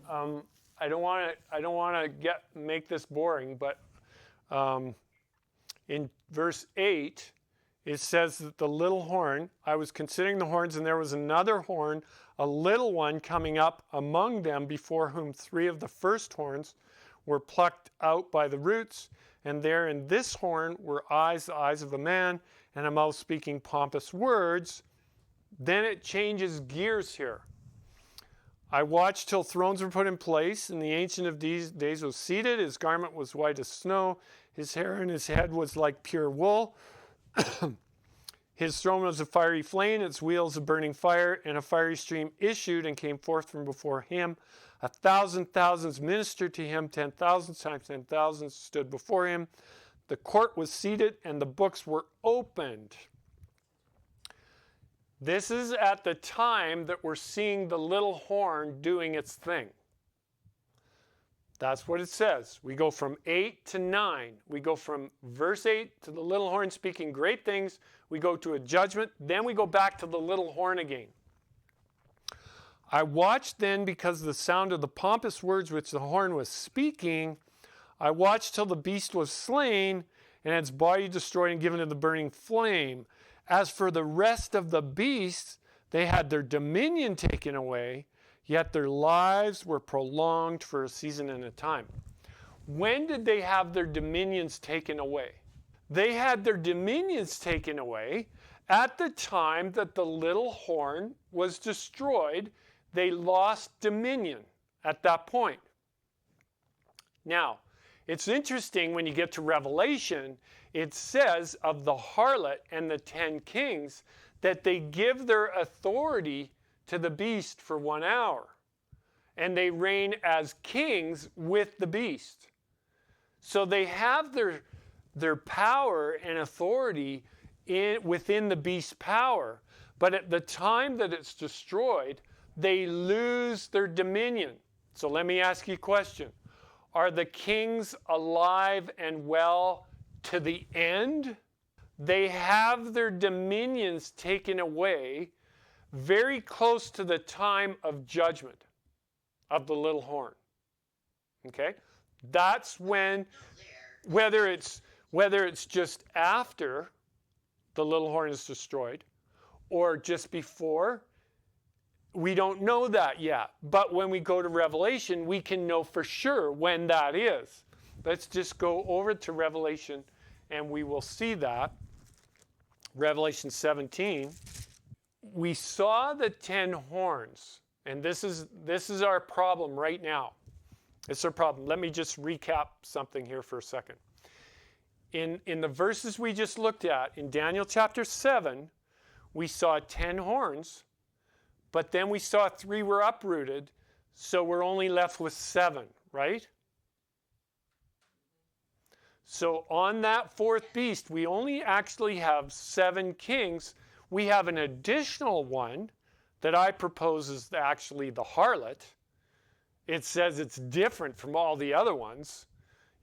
I don't want to make this boring, but in verse 8, it says that the little horn, I was considering the horns, and there was another horn, a little one coming up among them, before whom 3 of the first horns were plucked out by the roots. And there in this horn were eyes, the eyes of a man, and a mouth speaking pompous words. Then it changes gears here. I watched till thrones were put in place, and the Ancient of Days was seated. His garment was white as snow. His hair and his head was like pure wool. His throne was a fiery flame, its wheels a burning fire, and a fiery stream issued and came forth from before him. 1,000 thousands ministered to him, 10,000 times 10,000 stood before him. The court was seated, and the books were opened. This is at the time that we're seeing the little horn doing its thing. That's what it says. We go from 8 to 9. We go from verse 8 to the little horn speaking great things. We go to a judgment. Then we go back to the little horn again. I watched then because of the sound of the pompous words which the horn was speaking. I watched till the beast was slain and its body destroyed and given to the burning flame. As for the rest of the beasts, they had their dominion taken away, yet their lives were prolonged for a season and a time. When did they have their dominions taken away? They had their dominions taken away at the time that the little horn was destroyed. They lost dominion at that point. Now, it's interesting when you get to Revelation, it says of the harlot and the 10 kings that they give their authority to the beast for 1 hour. And they reign as kings with the beast. So they have their power and authority within the beast's power. But at the time that it's destroyed, they lose their dominion. So let me ask you a question. Are the kings alive and well to the end? They have their dominions taken away very close to the time of judgment of the little horn. Okay? That's when, whether it's just after the little horn is destroyed or just before, we don't know that yet. But when we go to Revelation, we can know for sure when that is. Let's just go over to Revelation and we will see that. Revelation 17. We saw the 10 horns, and this is our problem right now. It's our problem. Let me just recap something here for a second. in the verses we just looked at, in Daniel chapter 7, we saw 10 horns, but then we saw 3 were uprooted, so we're only left with 7, right? So on that 4th beast, we only actually have 7 kings. We have an additional one that I propose is actually the harlot. It says it's different from all the other ones.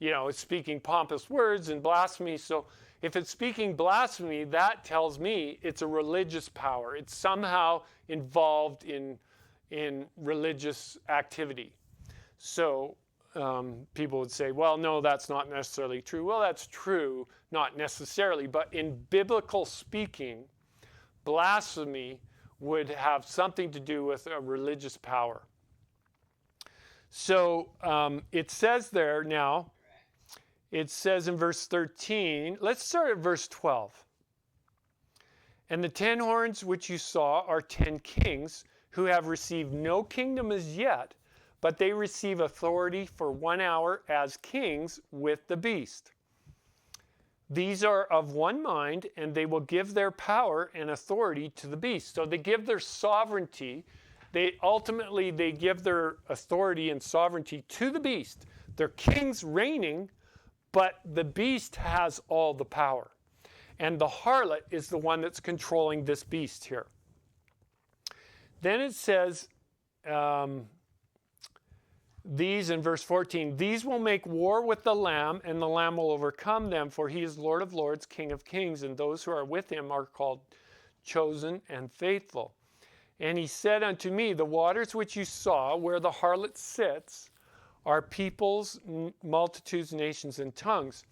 You know, it's speaking pompous words and blasphemy. So if it's speaking blasphemy, that tells me it's a religious power. It's somehow involved in religious activity. So people would say, well, no, that's not necessarily true. Well, that's true, not necessarily. But in biblical speaking, blasphemy would have something to do with a religious power. So it says there now, it says in verse 13, let's start at verse 12. And the 10 horns which you saw are 10 kings who have received no kingdom as yet, but they receive authority for 1 hour as kings with the beast. These are of one mind, and they will give their power and authority to the beast. So they give their sovereignty. They give their authority and sovereignty to the beast. They're kings reigning, but the beast has all the power. And the harlot is the one that's controlling this beast here. Then it says, these in verse 14, these will make war with the Lamb, and the Lamb will overcome them, for he is Lord of lords, King of kings, and those who are with him are called chosen and faithful. And he said unto me, the waters which you saw, where the harlot sits, are peoples, multitudes, nations, and tongues.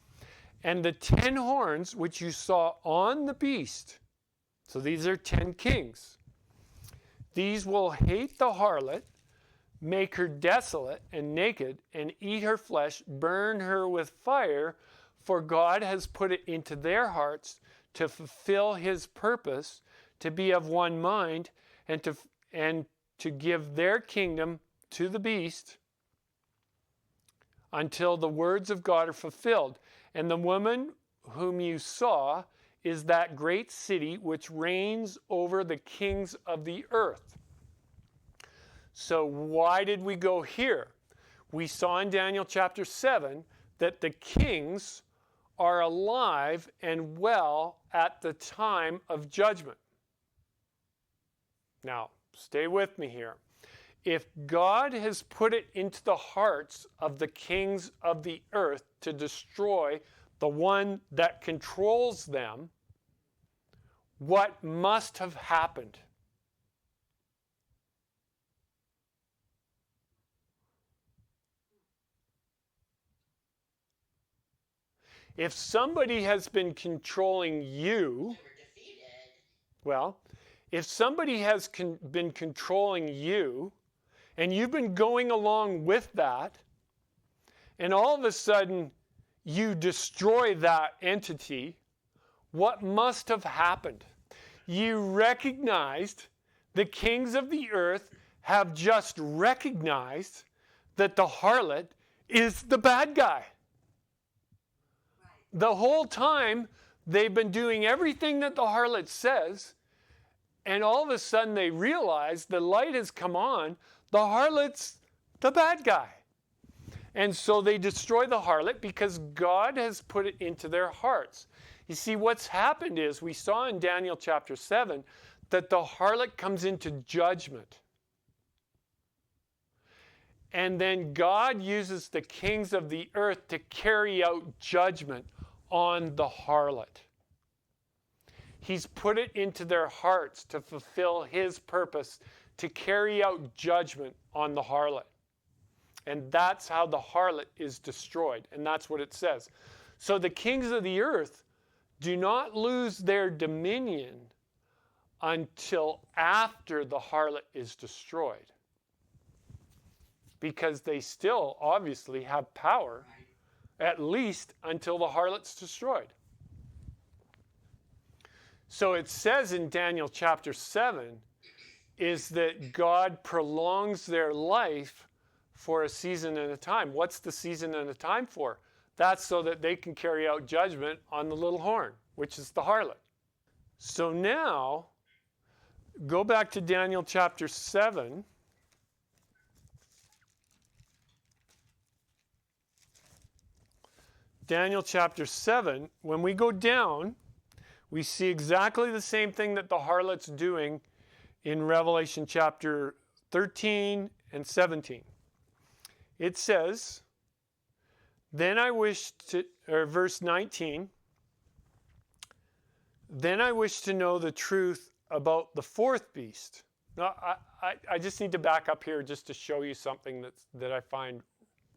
And the 10 horns which you saw on the beast, so these are 10 kings, these will hate the harlot, make her desolate and naked, and eat her flesh, burn her with fire, for God has put it into their hearts to fulfill his purpose, to be of one mind, and to give their kingdom to the beast until the words of God are fulfilled. And the woman whom you saw is that great city which reigns over the kings of the earth. So why did we go here? We saw in Daniel chapter 7 that the kings are alive and well at the time of judgment. Now, stay with me here. If God has put it into the hearts of the kings of the earth to destroy the one that controls them, what must have happened? If somebody has been controlling you, well, if somebody has been controlling you, and you've been going along with that, and all of a sudden you destroy that entity, what must have happened? You recognized, the kings of the earth have just recognized that the harlot is the bad guy. The whole time they've been doing everything that the harlot says, and all of a sudden they realize the light has come on, the harlot's the bad guy. And so they destroy the harlot because God has put it into their hearts. You see, what's happened is, we saw in Daniel chapter 7 that the harlot comes into judgment. And then God uses the kings of the earth to carry out judgment on the harlot. He's put it into their hearts to fulfill his purpose, to carry out judgment on the harlot. And that's how the harlot is destroyed. And that's what it says. So the kings of the earth do not lose their dominion until after the harlot is destroyed. Because they still obviously have power, at least until the harlot's destroyed. So it says in Daniel chapter 7 is that God prolongs their life for a season and a time. What's the season and a time for? That's so that they can carry out judgment on the little horn, which is the harlot. So now, go back to Daniel chapter 7. Daniel chapter 7, when we go down, we see exactly the same thing that the harlot's doing in Revelation chapter 13 and 17. It says, then I wish to, or verse 19, then I wish to know the truth about the fourth beast. Now, I just need to back up here just to show you something that I find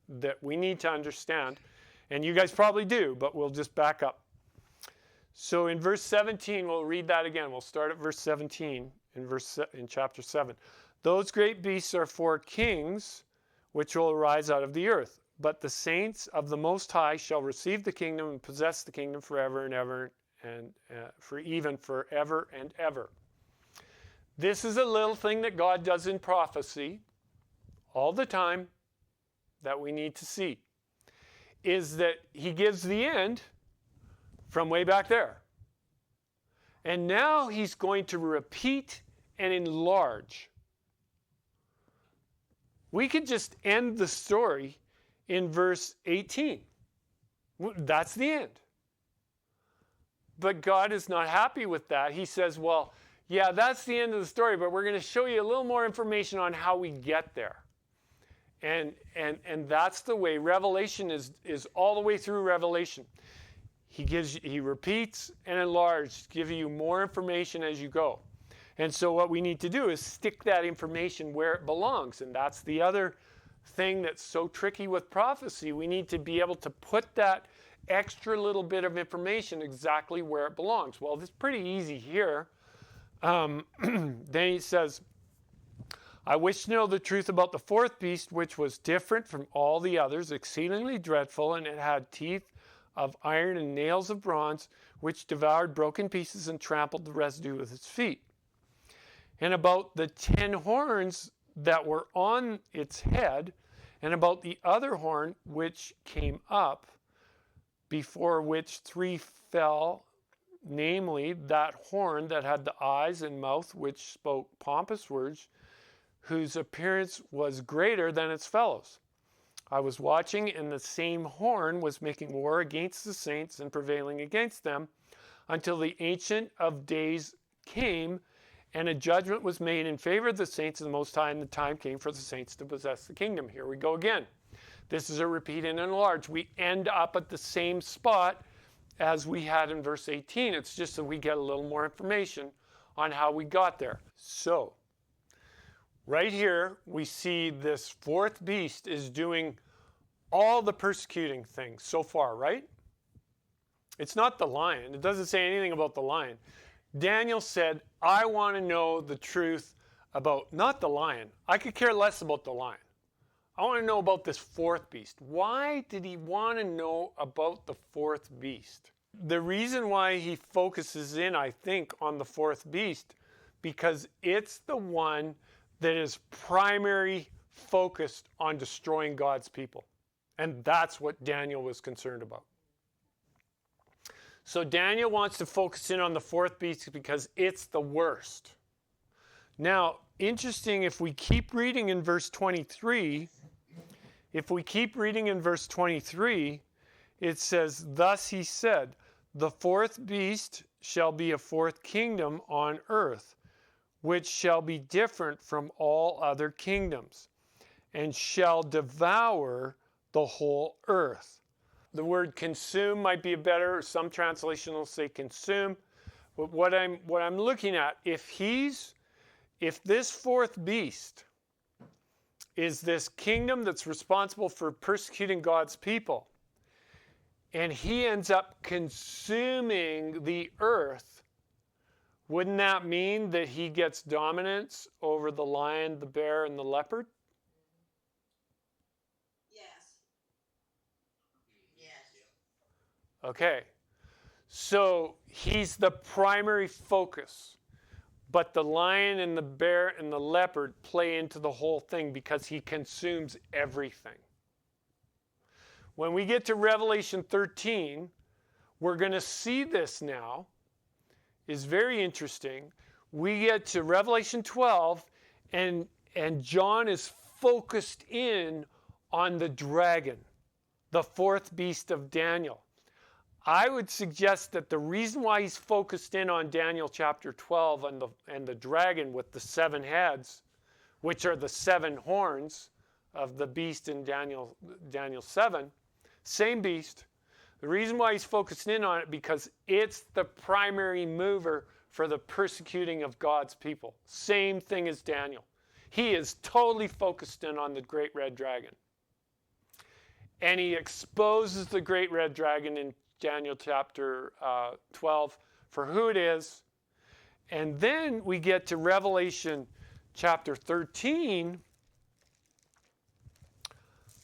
that we need to understand. And you guys probably do, but we'll just back up. So in verse 17, we'll read that again. We'll start at verse 17 in chapter 7. Those great beasts are four kings which will arise out of the earth. But the saints of the Most High shall receive the kingdom and possess the kingdom forever and ever, and forever and ever. This is a little thing that God does in prophecy all the time that we need to see, is that he gives the end from way back there. And now he's going to repeat and enlarge. We could just end the story in verse 18. That's the end. But God is not happy with that. He says, well, yeah, that's the end of the story, but we're going to show you a little more information on how we get there. And that's the way Revelation is all the way through Revelation. He repeats and enlarges, giving you more information as you go. And so what we need to do is stick that information where it belongs. And that's the other thing that's so tricky with prophecy. We need to be able to put that extra little bit of information exactly where it belongs. Well, it's pretty easy here. Then he says, I wish to know the truth about the fourth beast, which was different from all the others, exceedingly dreadful, and it had teeth of iron and nails of bronze, which devoured broken pieces and trampled the residue with its feet. And about the 10 horns that were on its head, and about the other horn which came up, before which 3 fell, namely that horn that had the eyes and mouth which spoke pompous words, whose appearance was greater than its fellows. I was watching, and the same horn was making war against the saints and prevailing against them, until the Ancient of Days came, and a judgment was made in favor of the saints of the Most High, and the time came for the saints to possess the kingdom. Here we go again. This is a repeat and enlarge. We end up at the same spot as we had in verse 18. It's just that we get a little more information on how we got there. So, right here, we see this fourth beast is doing all the persecuting things so far, right? It's not the lion. It doesn't say anything about the lion. Daniel said, I want to know the truth about, not the lion. I could care less about the lion. I want to know about this fourth beast. Why did he want to know about the fourth beast? The reason why he focuses in, I think, on the fourth beast, because it's the one that is primary focused on destroying God's people. And that's what Daniel was concerned about. So Daniel wants to focus in on the fourth beast because it's the worst. Now, interesting, if we keep reading in verse 23, it says, thus he said, the fourth beast shall be a fourth kingdom on earth, which shall be different from all other kingdoms, and shall devour the whole earth. The word consume might be better. Some translation will say consume. But what I'm looking at, if this fourth beast is this kingdom that's responsible for persecuting God's people, and he ends up consuming the earth, wouldn't that mean that he gets dominance over the lion, the bear, and the leopard? Okay, so he's the primary focus, but the lion and the bear and the leopard play into the whole thing because he consumes everything. When we get to Revelation 13, we're going to see this now. Is very interesting. We get to Revelation 12, and John is focused in on the dragon, the fourth beast of Daniel. I would suggest that the reason why he's focused in on Daniel chapter 12 and the dragon with the 7 heads, which are the 7 horns of the beast in Daniel 7, same beast. The reason why he's focused in on it because it's the primary mover for the persecuting of God's people. Same thing as Daniel. He is totally focused in on the great red dragon. And he exposes the great red dragon in Daniel chapter 12 for who it is. And then we get to Revelation chapter 13.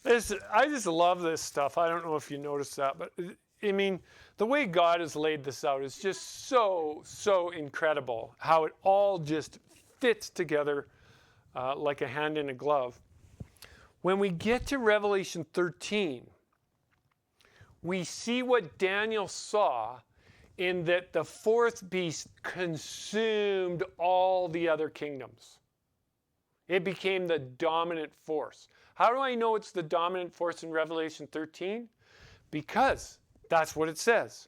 I just love this stuff. I don't know if you noticed that, but I mean, the way God has laid this out is just so incredible. How it all just fits together like a hand in a glove. When we get to Revelation 13, we see what Daniel saw in that the fourth beast consumed all the other kingdoms. It became the dominant force. How do I know it's the dominant force in Revelation 13? Because that's what it says.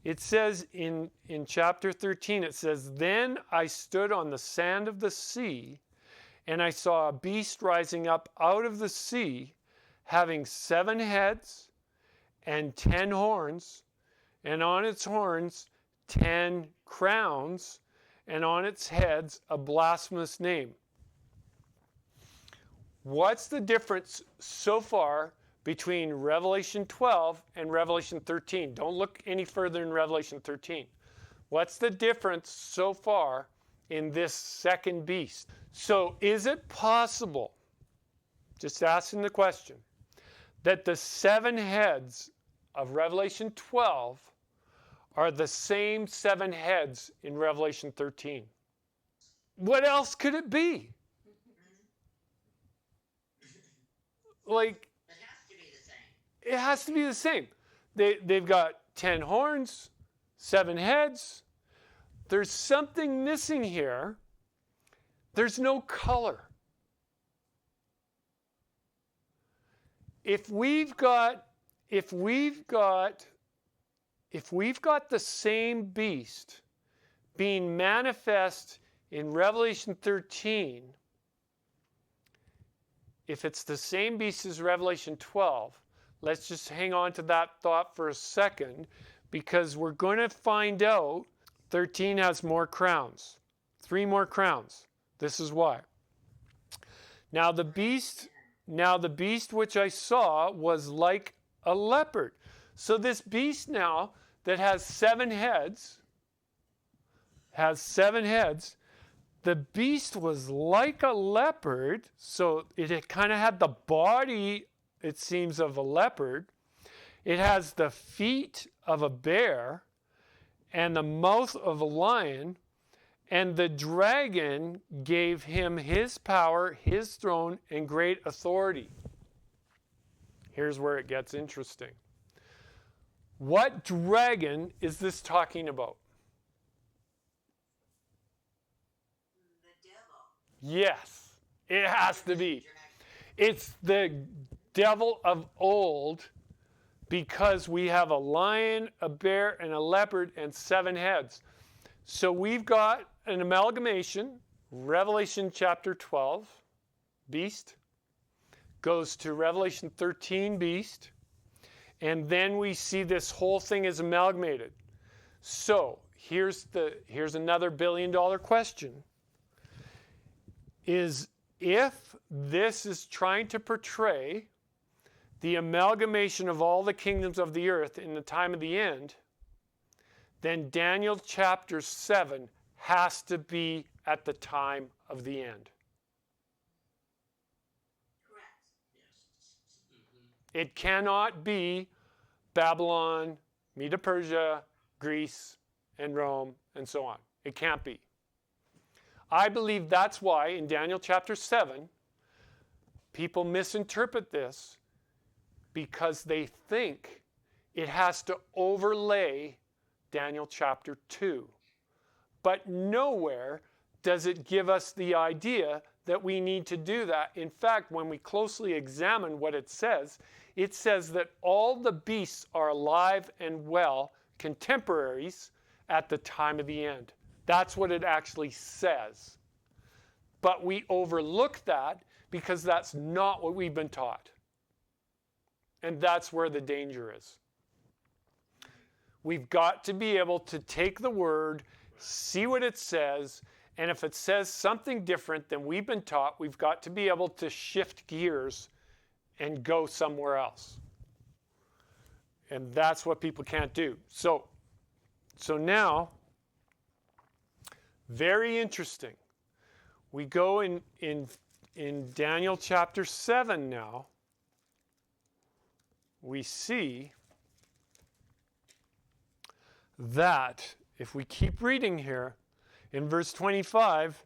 It says in chapter 13, it says, "Then I stood on the sand of the sea, and I saw a beast rising up out of the sea, having 7 heads and 10 horns, and on its horns 10 crowns, and on its heads a blasphemous name." What's the difference so far between Revelation 12 and Revelation 13? Don't look any further in Revelation 13. What's the difference so far in this second beast? So is it possible, just asking the question, that the 7 heads of Revelation 12 are the same 7 heads in Revelation 13? What else could it be? Like, It has to be the same. it has to be the same. They've got 10 horns, 7 heads. There's something missing here. There's no color. If we've got the same beast being manifest in Revelation 13, if it's the same beast as Revelation 12, let's just hang on to that thought for a second, because we're going to find out 13 has more crowns, 3 more crowns. This is why. Now the beast which I saw was like a leopard. So this beast now that has 7 heads, the beast was like a leopard, so it kind of had the body, it seems, of a leopard. It has the feet of a bear and the mouth of a lion, and the dragon gave him his power, his throne, and great authority. Here's where it gets interesting. What dragon is this talking about? The devil. Yes, it has to be. It's the devil of old, because we have a lion, a bear, and a leopard, and 7 heads. So we've got an amalgamation. Revelation chapter 12, beast, goes to Revelation 13, beast, and then we see this whole thing is amalgamated. So here's another billion-dollar question. Is if this is trying to portray the amalgamation of all the kingdoms of the earth in the time of the end, then Daniel chapter 7 has to be at the time of the end. Correct. Yes. It cannot be Babylon, Medo-Persia, Greece, and Rome, and so on. It can't be. I believe that's why in Daniel chapter 7, people misinterpret this. because they think it has to overlay Daniel chapter 2. But nowhere does it give us the idea that we need to do that. In fact, when we closely examine what it says that all the beasts are alive and well, contemporaries, at the time of the end. That's what it actually says. But we overlook that because that's not what we've been taught. And that's where the danger is. We've got to be able to take the word, see what it says, and if it says something different than we've been taught, we've got to be able to shift gears and go somewhere else. And that's what people can't do. So now, very interesting. We go in Daniel chapter 7 now. We see that, if we keep reading here, in verse 25,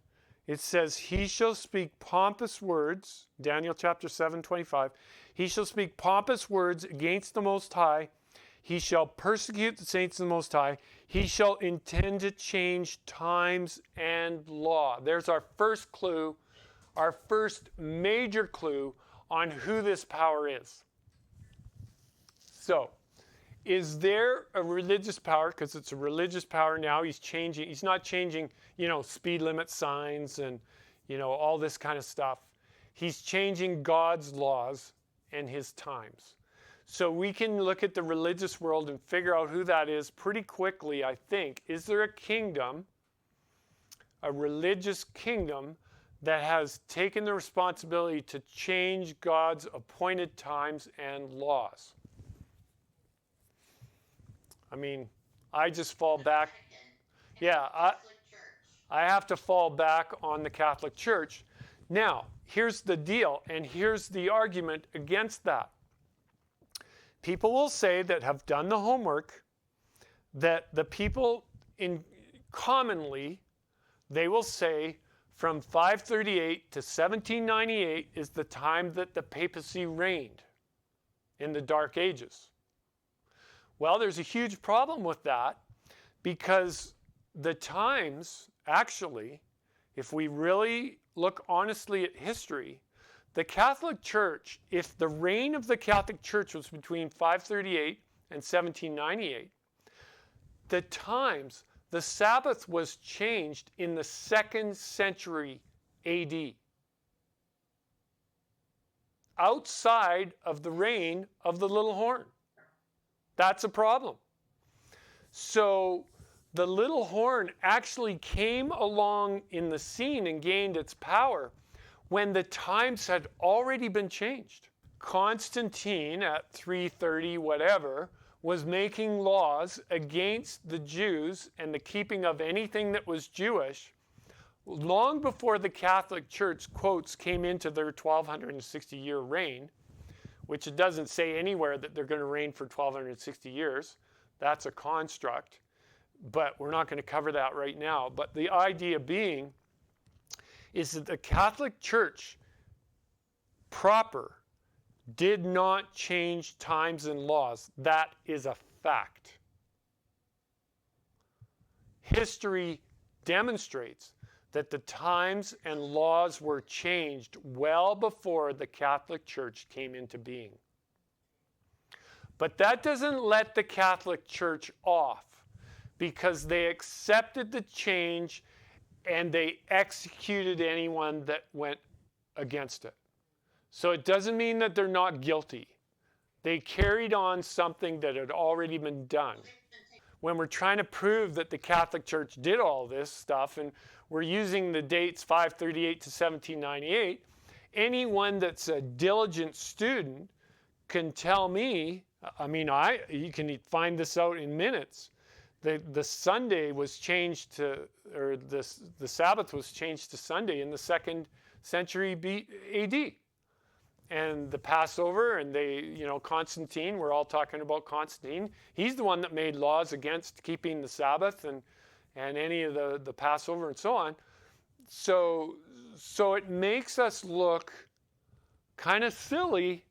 it says, he shall speak pompous words, Daniel chapter 7, 25, he shall speak pompous words against the Most High, he shall persecute the saints of the Most High, he shall intend to change times and law. There's our first clue, our first major clue on who this power is. So, is there a religious power? Because it's a religious power now. He's changing. He's not changing, speed limit signs and, all this kind of stuff. He's changing God's laws and his times. So we can look at the religious world and figure out who that is pretty quickly, I think. Is there a kingdom, a religious kingdom, that has taken the responsibility to change God's appointed times and laws? I mean, I just fall back. Yeah, I have to fall back on the Catholic Church. Now, here's the deal, and here's the argument against that. People will say that have done the homework that the people commonly, they will say from 538 to 1798 is the time that the papacy reigned in the Dark Ages. Well, there's a huge problem with that because the times, actually, if we really look honestly at history, the Catholic Church, if the reign of the Catholic Church was between 538 and 1798, the times, the Sabbath was changed in the 2nd century AD. Outside of the reign of the little horn. That's a problem. So the little horn actually came along in the scene and gained its power when the times had already been changed. Constantine at 330 whatever was making laws against the Jews and the keeping of anything that was Jewish long before the Catholic Church, quotes, came into their 1260-year reign, which it doesn't say anywhere that they're going to reign for 1260 years. That's a construct, but we're not going to cover that right now. But the idea being is that the Catholic Church proper did not change times and laws. That is a fact. History demonstrates that the times and laws were changed well before the Catholic Church came into being. But that doesn't let the Catholic Church off because they accepted the change and they executed anyone that went against it. So it doesn't mean that they're not guilty. They carried on something that had already been done. When we're trying to prove that the Catholic Church did all this stuff, and we're using the dates 538 to 1798, anyone that's a diligent student can tell me, you can find this out in minutes. The Sunday was changed to, or the Sabbath was changed to Sunday in the 2nd century AD. And the Passover, and Constantine, we're all talking about Constantine. He's the one that made laws against keeping the Sabbath and any of the Passover and so on. So it makes us look kind of silly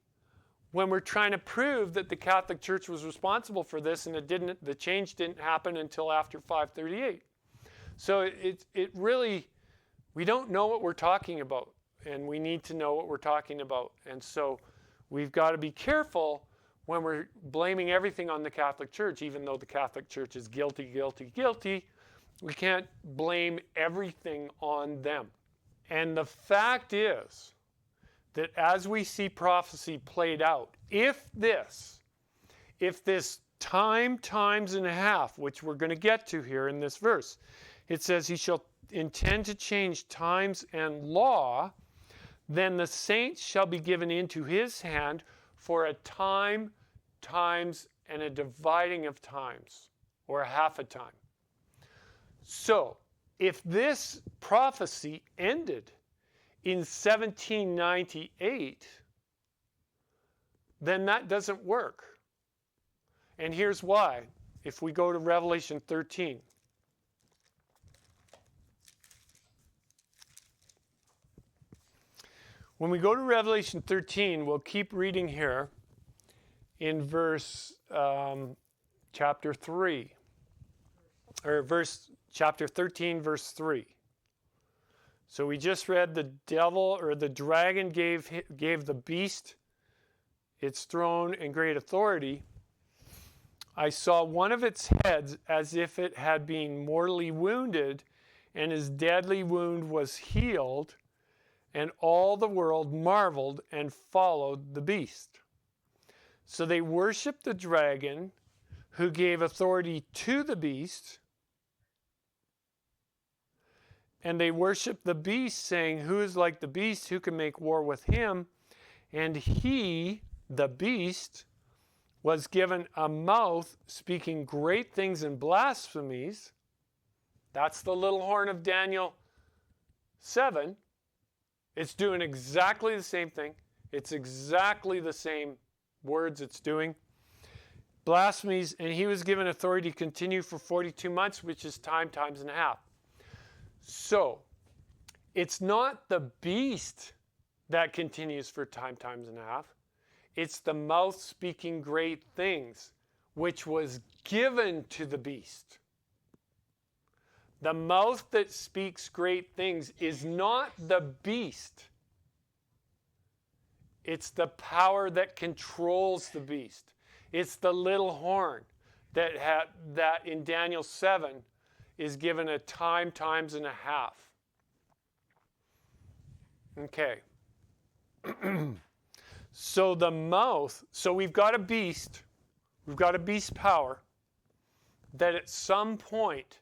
when we're trying to prove that the Catholic Church was responsible for this, and the change didn't happen until after 538. So it really, we don't know what we're talking about, and we need to know what we're talking about. And so we've got to be careful when we're blaming everything on the Catholic Church, even though the Catholic Church is guilty, guilty, guilty. We can't blame everything on them. And the fact is that as we see prophecy played out, if this time times and a half, which we're going to get to here in this verse, it says he shall intend to change times and law, then the saints shall be given into his hand for a time, times, and a dividing of times, or a half a time. So, if this prophecy ended in 1798, then that doesn't work. And here's why. If we go to Revelation 13. When we go to Revelation 13, we'll keep reading here in verse chapter 3. Or chapter 13, verse 3. So we just read the devil or the dragon gave the beast its throne and great authority. I saw one of its heads as if it had been mortally wounded, and his deadly wound was healed, and all the world marveled and followed the beast. So they worshiped the dragon, who gave authority to the beast, and they worshiped the beast, saying, who is like the beast? Who can make war with him? And he, the beast, was given a mouth speaking great things and blasphemies. That's the little horn of Daniel 7. It's doing exactly the same thing. It's exactly the same words it's doing. Blasphemies, and he was given authority to continue for 42 months, which is time times and a half. So, it's not the beast that continues for time times and a half. It's the mouth speaking great things, which was given to the beast. The mouth that speaks great things is not the beast. It's the power that controls the beast. It's the little horn that in Daniel 7 is given a time times and a half. Okay. So the mouth, so we've got a beast power that at some point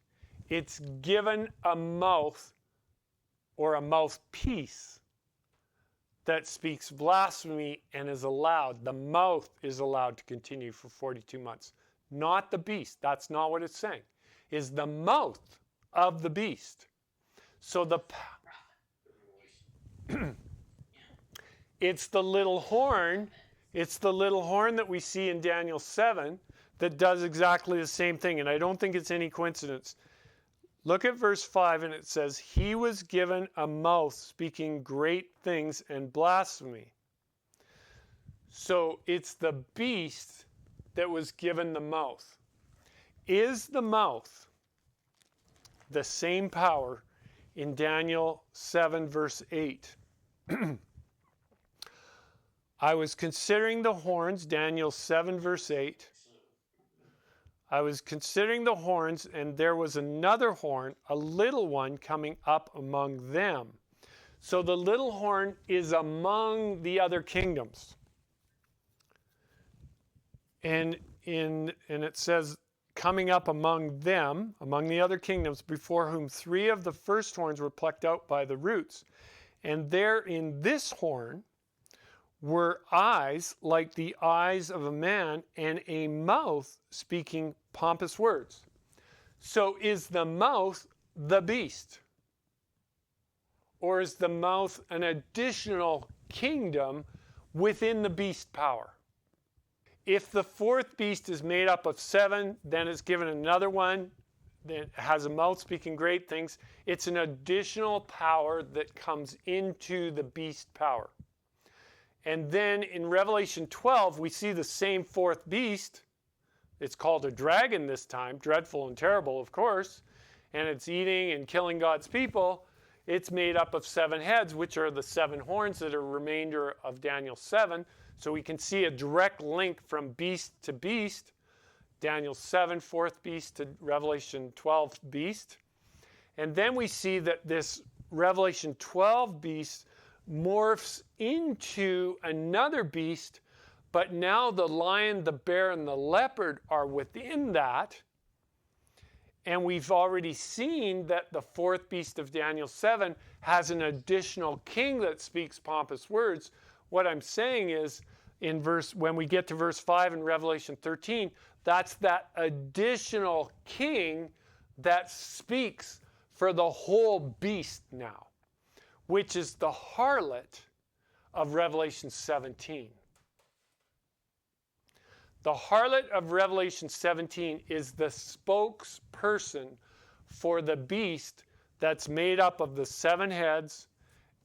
it's given a mouth or a mouthpiece that speaks blasphemy and is allowed. The mouth is allowed to continue for 42 months. Not the beast. That's not what it's saying. Is the mouth of the beast. So it's the little horn. It's the little horn that we see in Daniel 7 that does exactly the same thing. And I don't think it's any coincidence. Look at verse 5, and it says, he was given a mouth speaking great things and blasphemy. So it's the beast that was given the mouth. Is the mouth the same power in Daniel 7, verse 8? I was considering the horns, Daniel 7, verse 8. I was considering the horns, and there was another horn, a little one, coming up among them. So the little horn is among the other kingdoms. And it says, coming up among them, among the other kingdoms, before whom 3 of the first horns were plucked out by the roots. And there in this horn were eyes like the eyes of a man, and a mouth speaking pompous words. So is the mouth the beast? Or is the mouth an additional kingdom within the beast power? If the 4th beast is made up of 7, then it's given another one that has a mouth speaking great things. It's an additional power that comes into the beast power. And then in Revelation 12, we see the same fourth beast. It's called a dragon this time, dreadful and terrible, of course, and it's eating and killing God's people. It's made up of 7 heads, which are the 7 horns that are remainder of Daniel 7. So we can see a direct link from beast to beast. Daniel 7, fourth beast, to Revelation 12 beast. And then we see that this Revelation 12 beast morphs into another beast, but now the lion, the bear, and the leopard are within that. And we've already seen that the fourth beast of Daniel 7 has an additional king that speaks pompous words. What I'm saying is, when we get to verse 5 in Revelation 13, that's that additional king that speaks for the whole beast now, which is the harlot of Revelation 17. The harlot of Revelation 17 is the spokesperson for the beast that's made up of the 7 heads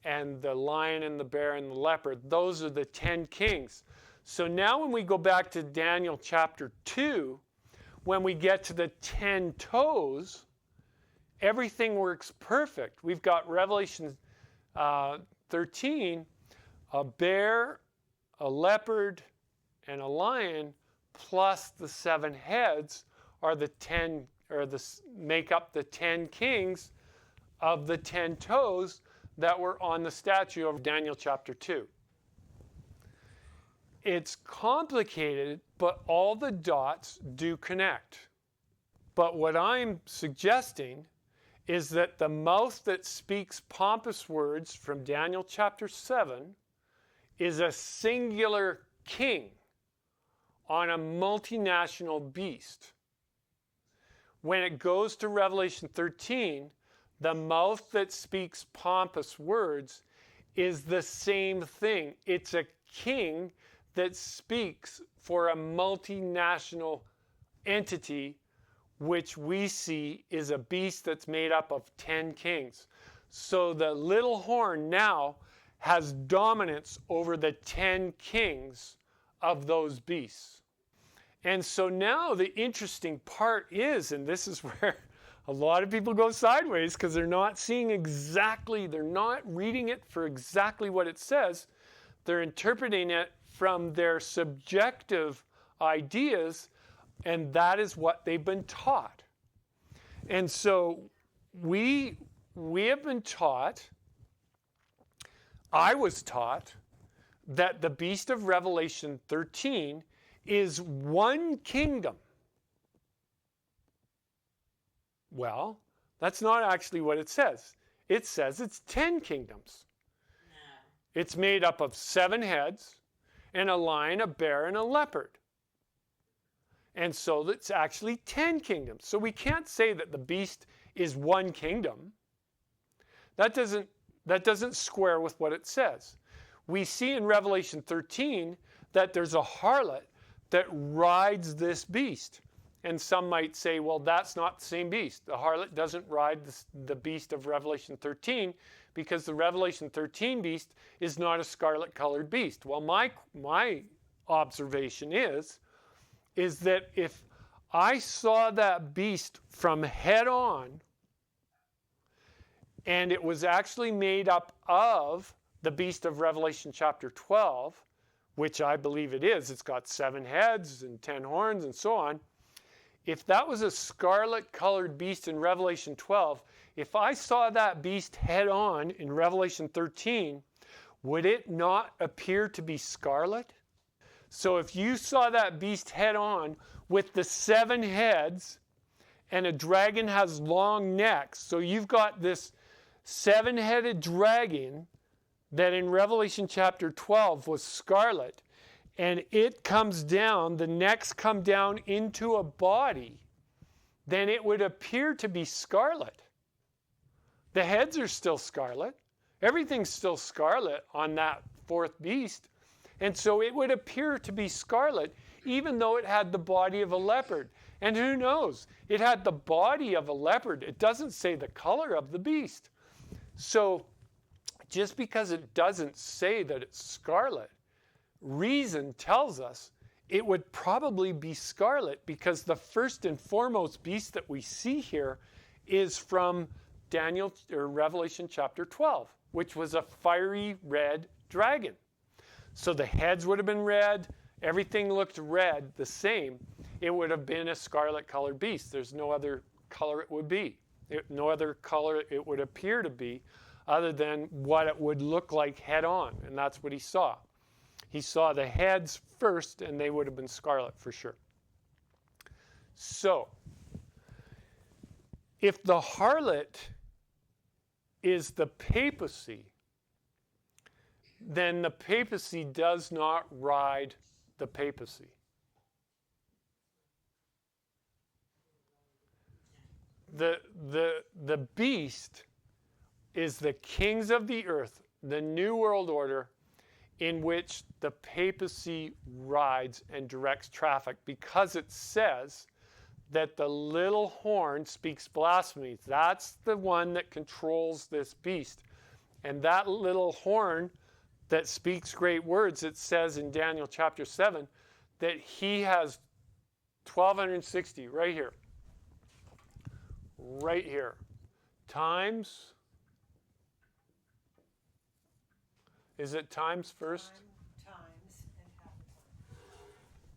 and the lion and the bear and the leopard. Those are the 10 kings. So now when we go back to Daniel chapter 2, when we get to the 10 toes, everything works perfect. We've got Revelation 13, a bear, a leopard, and a lion, plus the 7 heads are the 10, make up the 10 kings of the 10 toes that were on the statue of Daniel chapter 2. It's complicated, but all the dots do connect. But what I'm suggesting is that the mouth that speaks pompous words from Daniel chapter 7 is a singular king on a multinational beast. When it goes to Revelation 13, the mouth that speaks pompous words is the same thing. It's a king that speaks for a multinational entity, which we see is a beast that's made up of 10 kings. So the little horn now has dominance over the 10 kings of those beasts. And so now the interesting part is, and this is where a lot of people go sideways because they're not seeing exactly, they're not reading it for exactly what it says. They're interpreting it from their subjective ideas, and that is what they've been taught. And so we have been taught, I was taught, that the beast of Revelation 13 is one kingdom. Well, that's not actually what it says. It says it's 10 kingdoms. No. It's made up of 7 heads and a lion, a bear, and a leopard. And so it's actually 10 kingdoms. So we can't say that the beast is one kingdom. That doesn't square with what it says. We see in Revelation 13 that there's a harlot that rides this beast. And some might say, well, that's not the same beast. The harlot doesn't ride the beast of Revelation 13 because the Revelation 13 beast is not a scarlet-colored beast. Well, my observation is that if I saw that beast from head on, and it was actually made up of the beast of Revelation chapter 12, which I believe it is, it's got 7 heads and 10 horns and so on. If that was a scarlet-colored beast in Revelation 12, if I saw that beast head on in Revelation 13, would it not appear to be scarlet? So if you saw that beast head on with the 7 heads, and a dragon has long necks, so you've got this 7-headed dragon that in Revelation chapter 12 was scarlet, and it comes down, the necks come down into a body, then it would appear to be scarlet. The heads are still scarlet. Everything's still scarlet on that 4th beast. And so it would appear to be scarlet, even though it had the body of a leopard. And who knows? It had the body of a leopard. It doesn't say the color of the beast. So just because it doesn't say that it's scarlet, reason tells us it would probably be scarlet, because the first and foremost beast that we see here is from Daniel or Revelation chapter 12, which was a fiery red dragon. So the heads would have been red, everything looked red, the same. It would have been a scarlet colored beast. There's no other color it would be. No other color it would appear to be other than what it would look like head on, and that's what he saw. He saw the heads first, and they would have been scarlet for sure. So, if the harlot is the papacy, then the papacy does not ride the papacy. The beast is the kings of the earth, the new world order, in which the papacy rides and directs traffic, because it says that the little horn speaks blasphemies. That's the one that controls this beast. And that little horn that speaks great words, it says in Daniel chapter 7 that he has 1260 right here. Right here. Times. Is it times first? Times and half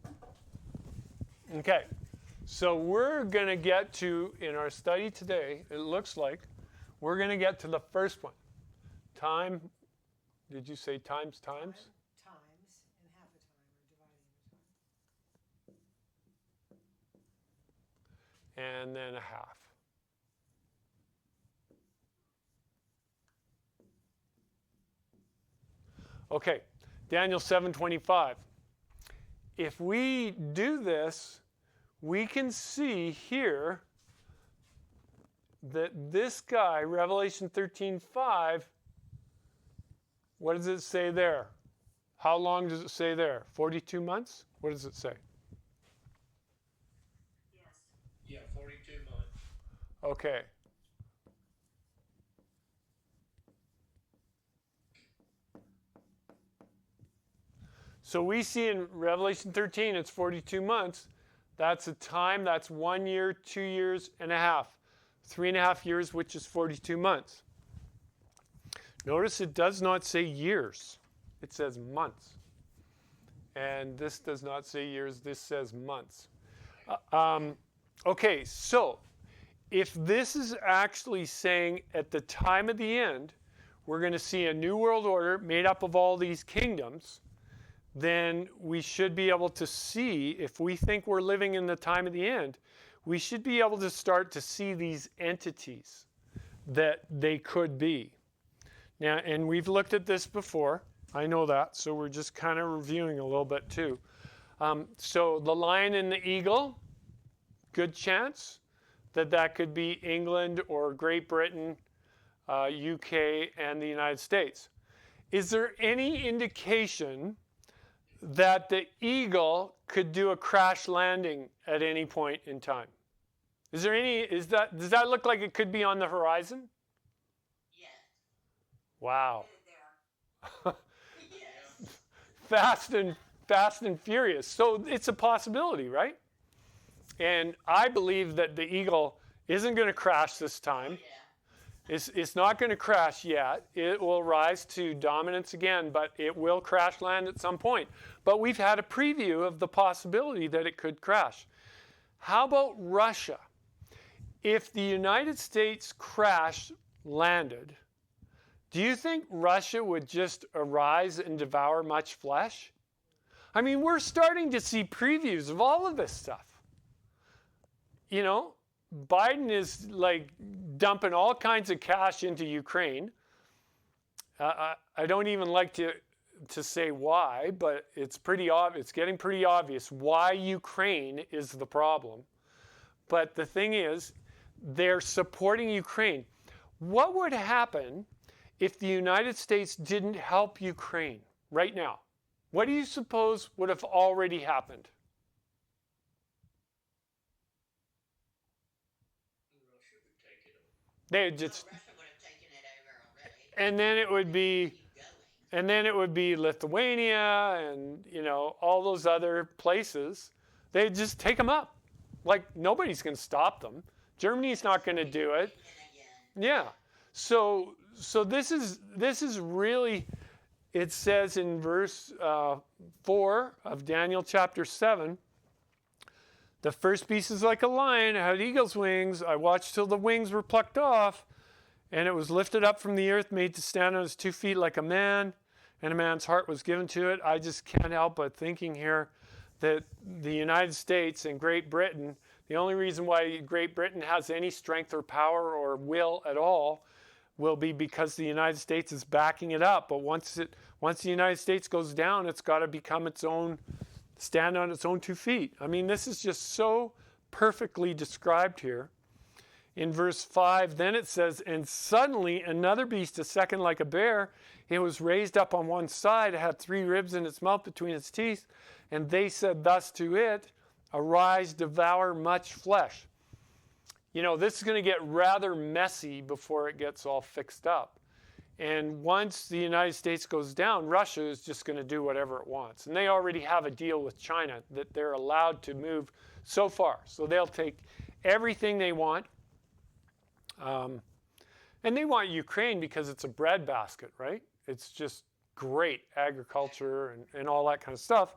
a time. Okay. So we're going to get to, in our study today, it looks like, we're going to get to the first one. Time, did you say times? Times and half a time, or dividing the time. And then a half. Okay, Daniel 7:25. If we do this, we can see here that this guy, Revelation 13:5, what does it say there? How long does it say there? 42 months? What does it say? Yes. Yeah, 42 months. Okay. So we see in Revelation 13, it's 42 months. That's a time, that's 1 year, 2 years and a half. 3.5 years, which is 42 months. Notice it does not say years. It says months. And this does not say years, this says months. Okay, so if this is actually saying at the time of the end, we're going to see a new world order made up of all these kingdoms, then we should be able to see, if we think we're living in the time of the end, we should be able to start to see these entities that they could be. Now, and we've looked at this before. I know that, so we're just kind of reviewing a little bit too. So the lion and the eagle, good chance that could be England or Great Britain, UK, and the United States. Is there any indication that the eagle could do a crash landing at any point in time? Does that look like it could be on the horizon? Yes. Wow. There. Yes. Fast and furious. So it's a possibility, right? And I believe that the eagle isn't going to crash this time. Yeah. It's not going to crash yet. It will rise to dominance again, but it will crash land at some point. But we've had a preview of the possibility that it could crash. How about Russia? If the United States crash landed, do you think Russia would just arise and devour much flesh? I mean, we're starting to see previews of all of this stuff. You know, Biden is like dumping all kinds of cash into Ukraine. I don't even like to say why, but it's pretty obvious. It's getting pretty obvious why Ukraine is the problem. But the thing is, they're supporting Ukraine. What would happen if the United States didn't help Ukraine right now? What do you suppose would have already happened? Russia would take it over. They just, Russia would have taken it over already. and then it would be Keep going. And then it would be Lithuania and, all those other places. They'd just take them up. Like, nobody's going to stop them. Germany's not going to do it. Yeah. So this is really, it says in verse 4 of Daniel chapter 7, the first beast is like a lion, it had eagle's wings. I watched till the wings were plucked off, and it was lifted up from the earth, made to stand on its 2 feet like a man, and a man's heart was given to it. I just can't help but thinking here that the United States and Great Britain, the only reason why Great Britain has any strength or power or will at all will be because the United States is backing it up. But once the United States goes down, it's got to become its own, stand on its own 2 feet. I mean, this is just so perfectly described here. In verse 5, then it says, and suddenly another beast, a second like a bear, it was raised up on one side, it had 3 ribs in its mouth between its teeth, and they said thus to it, arise, devour much flesh. This is going to get rather messy before it gets all fixed up. And once the United States goes down, Russia is just going to do whatever it wants. And they already have a deal with China that they're allowed to move so far. So they'll take everything they want. And they want Ukraine because it's a breadbasket, right? It's just great agriculture and all that kind of stuff.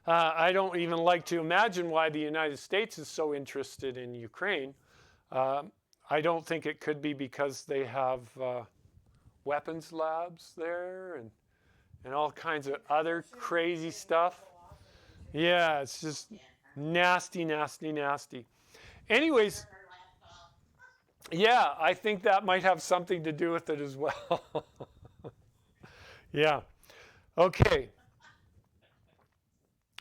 I don't even like to imagine why the United States is so interested in Ukraine. I don't think it could be because they have weapons labs there and all kinds of other crazy stuff. Yeah, it's just nasty, nasty, nasty. Anyways, yeah, I think that might have something to do with it as well. Yeah. Okay.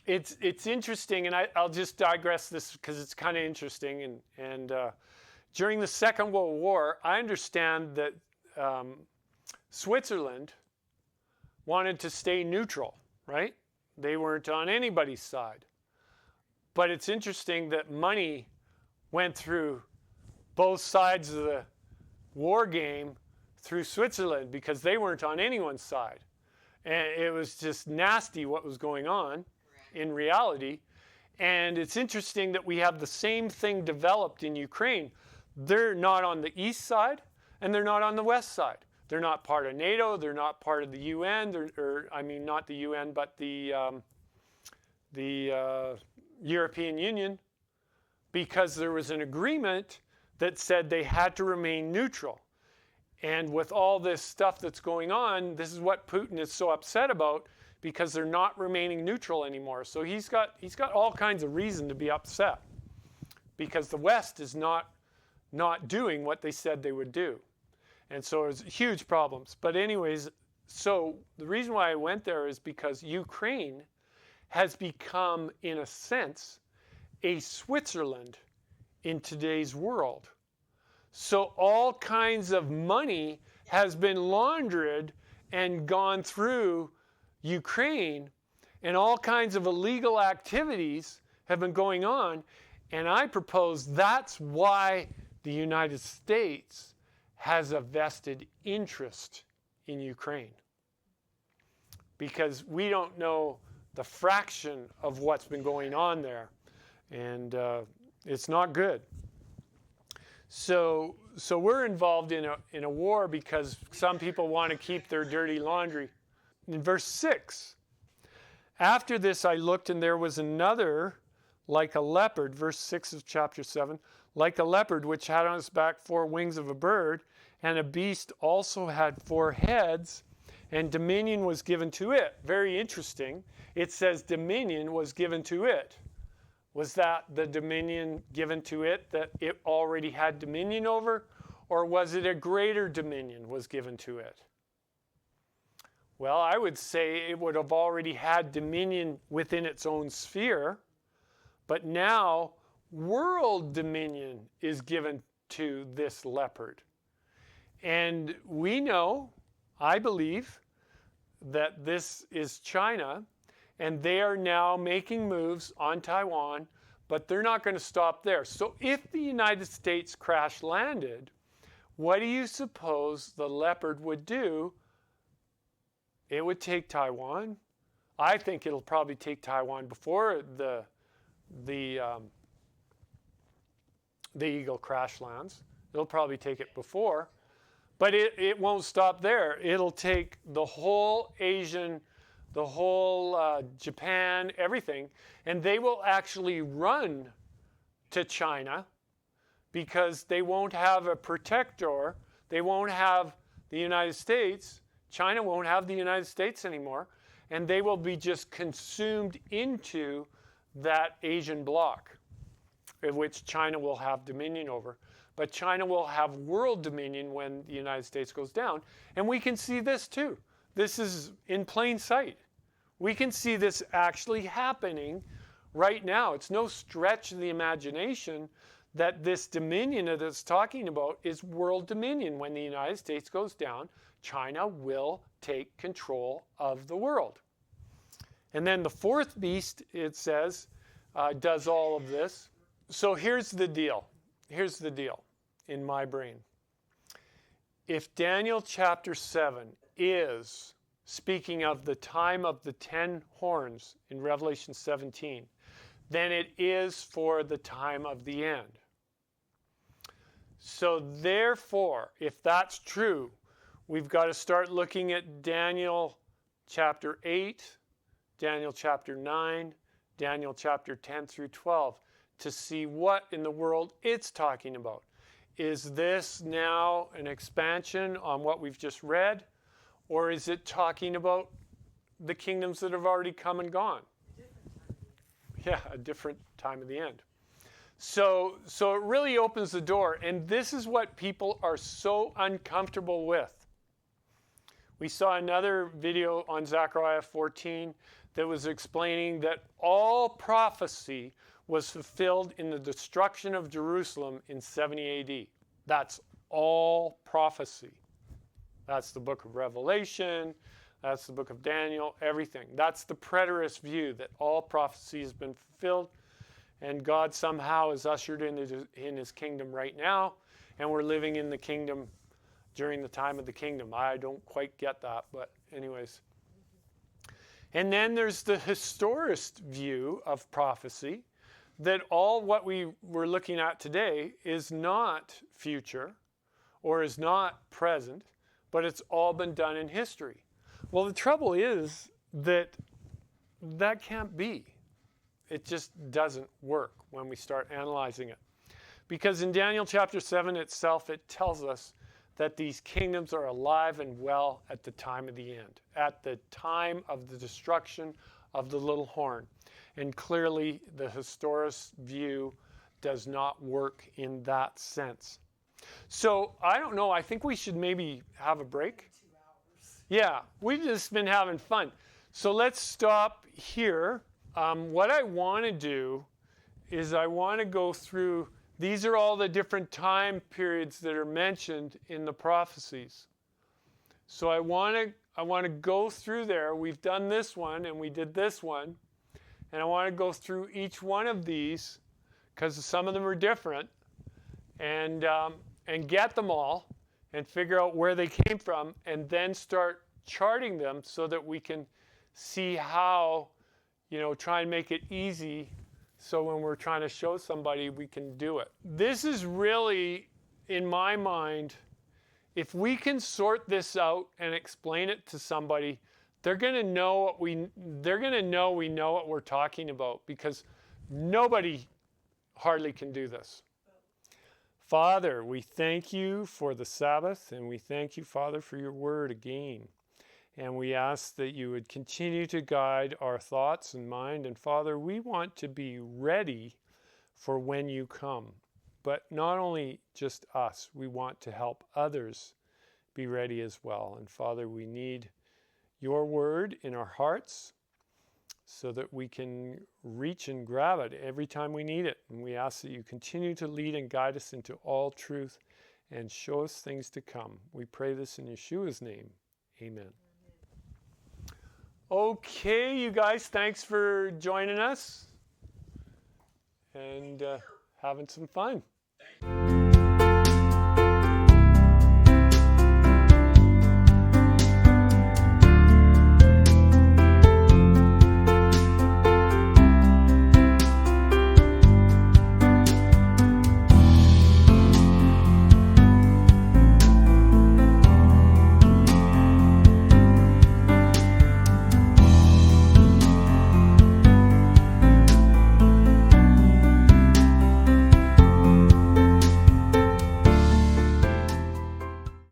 It's interesting, and I'll just digress this because it's kind of interesting. And during the Second World War, I understand that Switzerland wanted to stay neutral, right? They weren't on anybody's side. But it's interesting that money went through both sides of the war game through Switzerland because they weren't on anyone's side. And it was just nasty what was going on in reality. And it's interesting that we have the same thing developed in Ukraine. They're not on the east side and they're not on the west side. They're not part of NATO. They're not part of the UN. Not the UN, but the European Union, because there was an agreement that said they had to remain neutral. And with all this stuff that's going on, this is what Putin is so upset about, because they're not remaining neutral anymore. So he's got all kinds of reason to be upset, because the West is not doing what they said they would do. And so it's huge problems. But anyways, so the reason why I went there is because Ukraine has become, in a sense, a Switzerland in today's world. So all kinds of money has been laundered and gone through Ukraine, and all kinds of illegal activities have been going on. And I propose that's why the United States has a vested interest in Ukraine, because we don't know the fraction of what's been going on there, and it's not good. So we're involved in a war because some people want to keep their dirty laundry. In verse 6, after this I looked, and there was another like a leopard, verse 6 of chapter 7, like a leopard, which had on its back 4 wings of a bird, and a beast also had 4 heads, and dominion was given to it. Very interesting. It says dominion was given to it. Was that the dominion given to it that it already had dominion over? Or was it a greater dominion was given to it? Well, I would say it would have already had dominion within its own sphere, but now world dominion is given to this leopard. And we know, I believe, that this is China, and they are now making moves on Taiwan, but they're not going to stop there. So if the United States crash landed, what do you suppose the leopard would do It would take Taiwan. I think it'll probably take Taiwan before the Eagle crash lands. It'll probably take it before. But it won't stop there. It'll take the whole Asian, the whole Japan, everything, and they will actually run to China because they won't have a protector. They won't have the United States. China won't have the United States anymore, and they will be just consumed into that Asian bloc, of which China will have dominion over. But China will have world dominion when the United States goes down. And we can see this too. This is in plain sight. We can see this actually happening right now. It's no stretch of the imagination that this dominion that it's talking about is world dominion. When the United States goes down, China will take control of the world. And then the fourth beast, it says, does all of this. So here's the deal. Here's the deal in my brain. If Daniel chapter 7 is speaking of the time of the 10 horns in Revelation 17, then it is for the time of the end. So therefore, if that's true, we've got to start looking at Daniel chapter 8, Daniel chapter 9, Daniel chapter 10 through 12 to see what in the world it's talking about. Is this now an expansion on what we've just read? Or is it talking about the kingdoms that have already come and gone? Yeah, a different time of the end. So it really opens the door, and this is what people are so uncomfortable with. We saw another video on Zechariah 14 that was explaining that all prophecy was fulfilled in the destruction of Jerusalem in 70 AD. That's all prophecy. That's the book of Revelation. That's the book of Daniel, everything. That's the preterist view that all prophecy has been fulfilled, and God somehow is ushered in his kingdom right now, and we're living in the kingdom during the time of the kingdom. I don't quite get that, but anyways. And then there's the historist view of prophecy, that all what we were looking at today is not future or is not present, but it's all been done in history. Well, the trouble is that can't be. It just doesn't work when we start analyzing it. Because in Daniel chapter 7 itself, it tells us that these kingdoms are alive and well at the time of the end, at the time of the destruction of the little horn. And clearly, the historist view does not work in that sense. So, I don't know. I think we should maybe have a break. 2 hours. Yeah, we've just been having fun. So, let's stop here. What I want to do is I want to go through, these are all the different time periods that are mentioned in the prophecies. So, I want to go through there. We've done this one and we did this one. And I want to go through each one of these because some of them are different and get them all and figure out where they came from and then start charting them so that we can see how, try and make it easy so when we're trying to show somebody, we can do it. This is really, in my mind, if we can sort this out and explain it to somebody, they're going to know we know what we're talking about because nobody hardly can do this. Father, we thank you for the Sabbath, and we thank you, Father, for your word again. And we ask that you would continue to guide our thoughts and mind. And Father, we want to be ready for when you come. But not only just us, we want to help others be ready as well. And Father, we need your word in our hearts so that we can reach and grab it every time we need it. And we ask that you continue to lead and guide us into all truth and show us things to come. We pray this in Yeshua's name. Amen. Okay, you guys, thanks for joining us and having some fun. Thank you.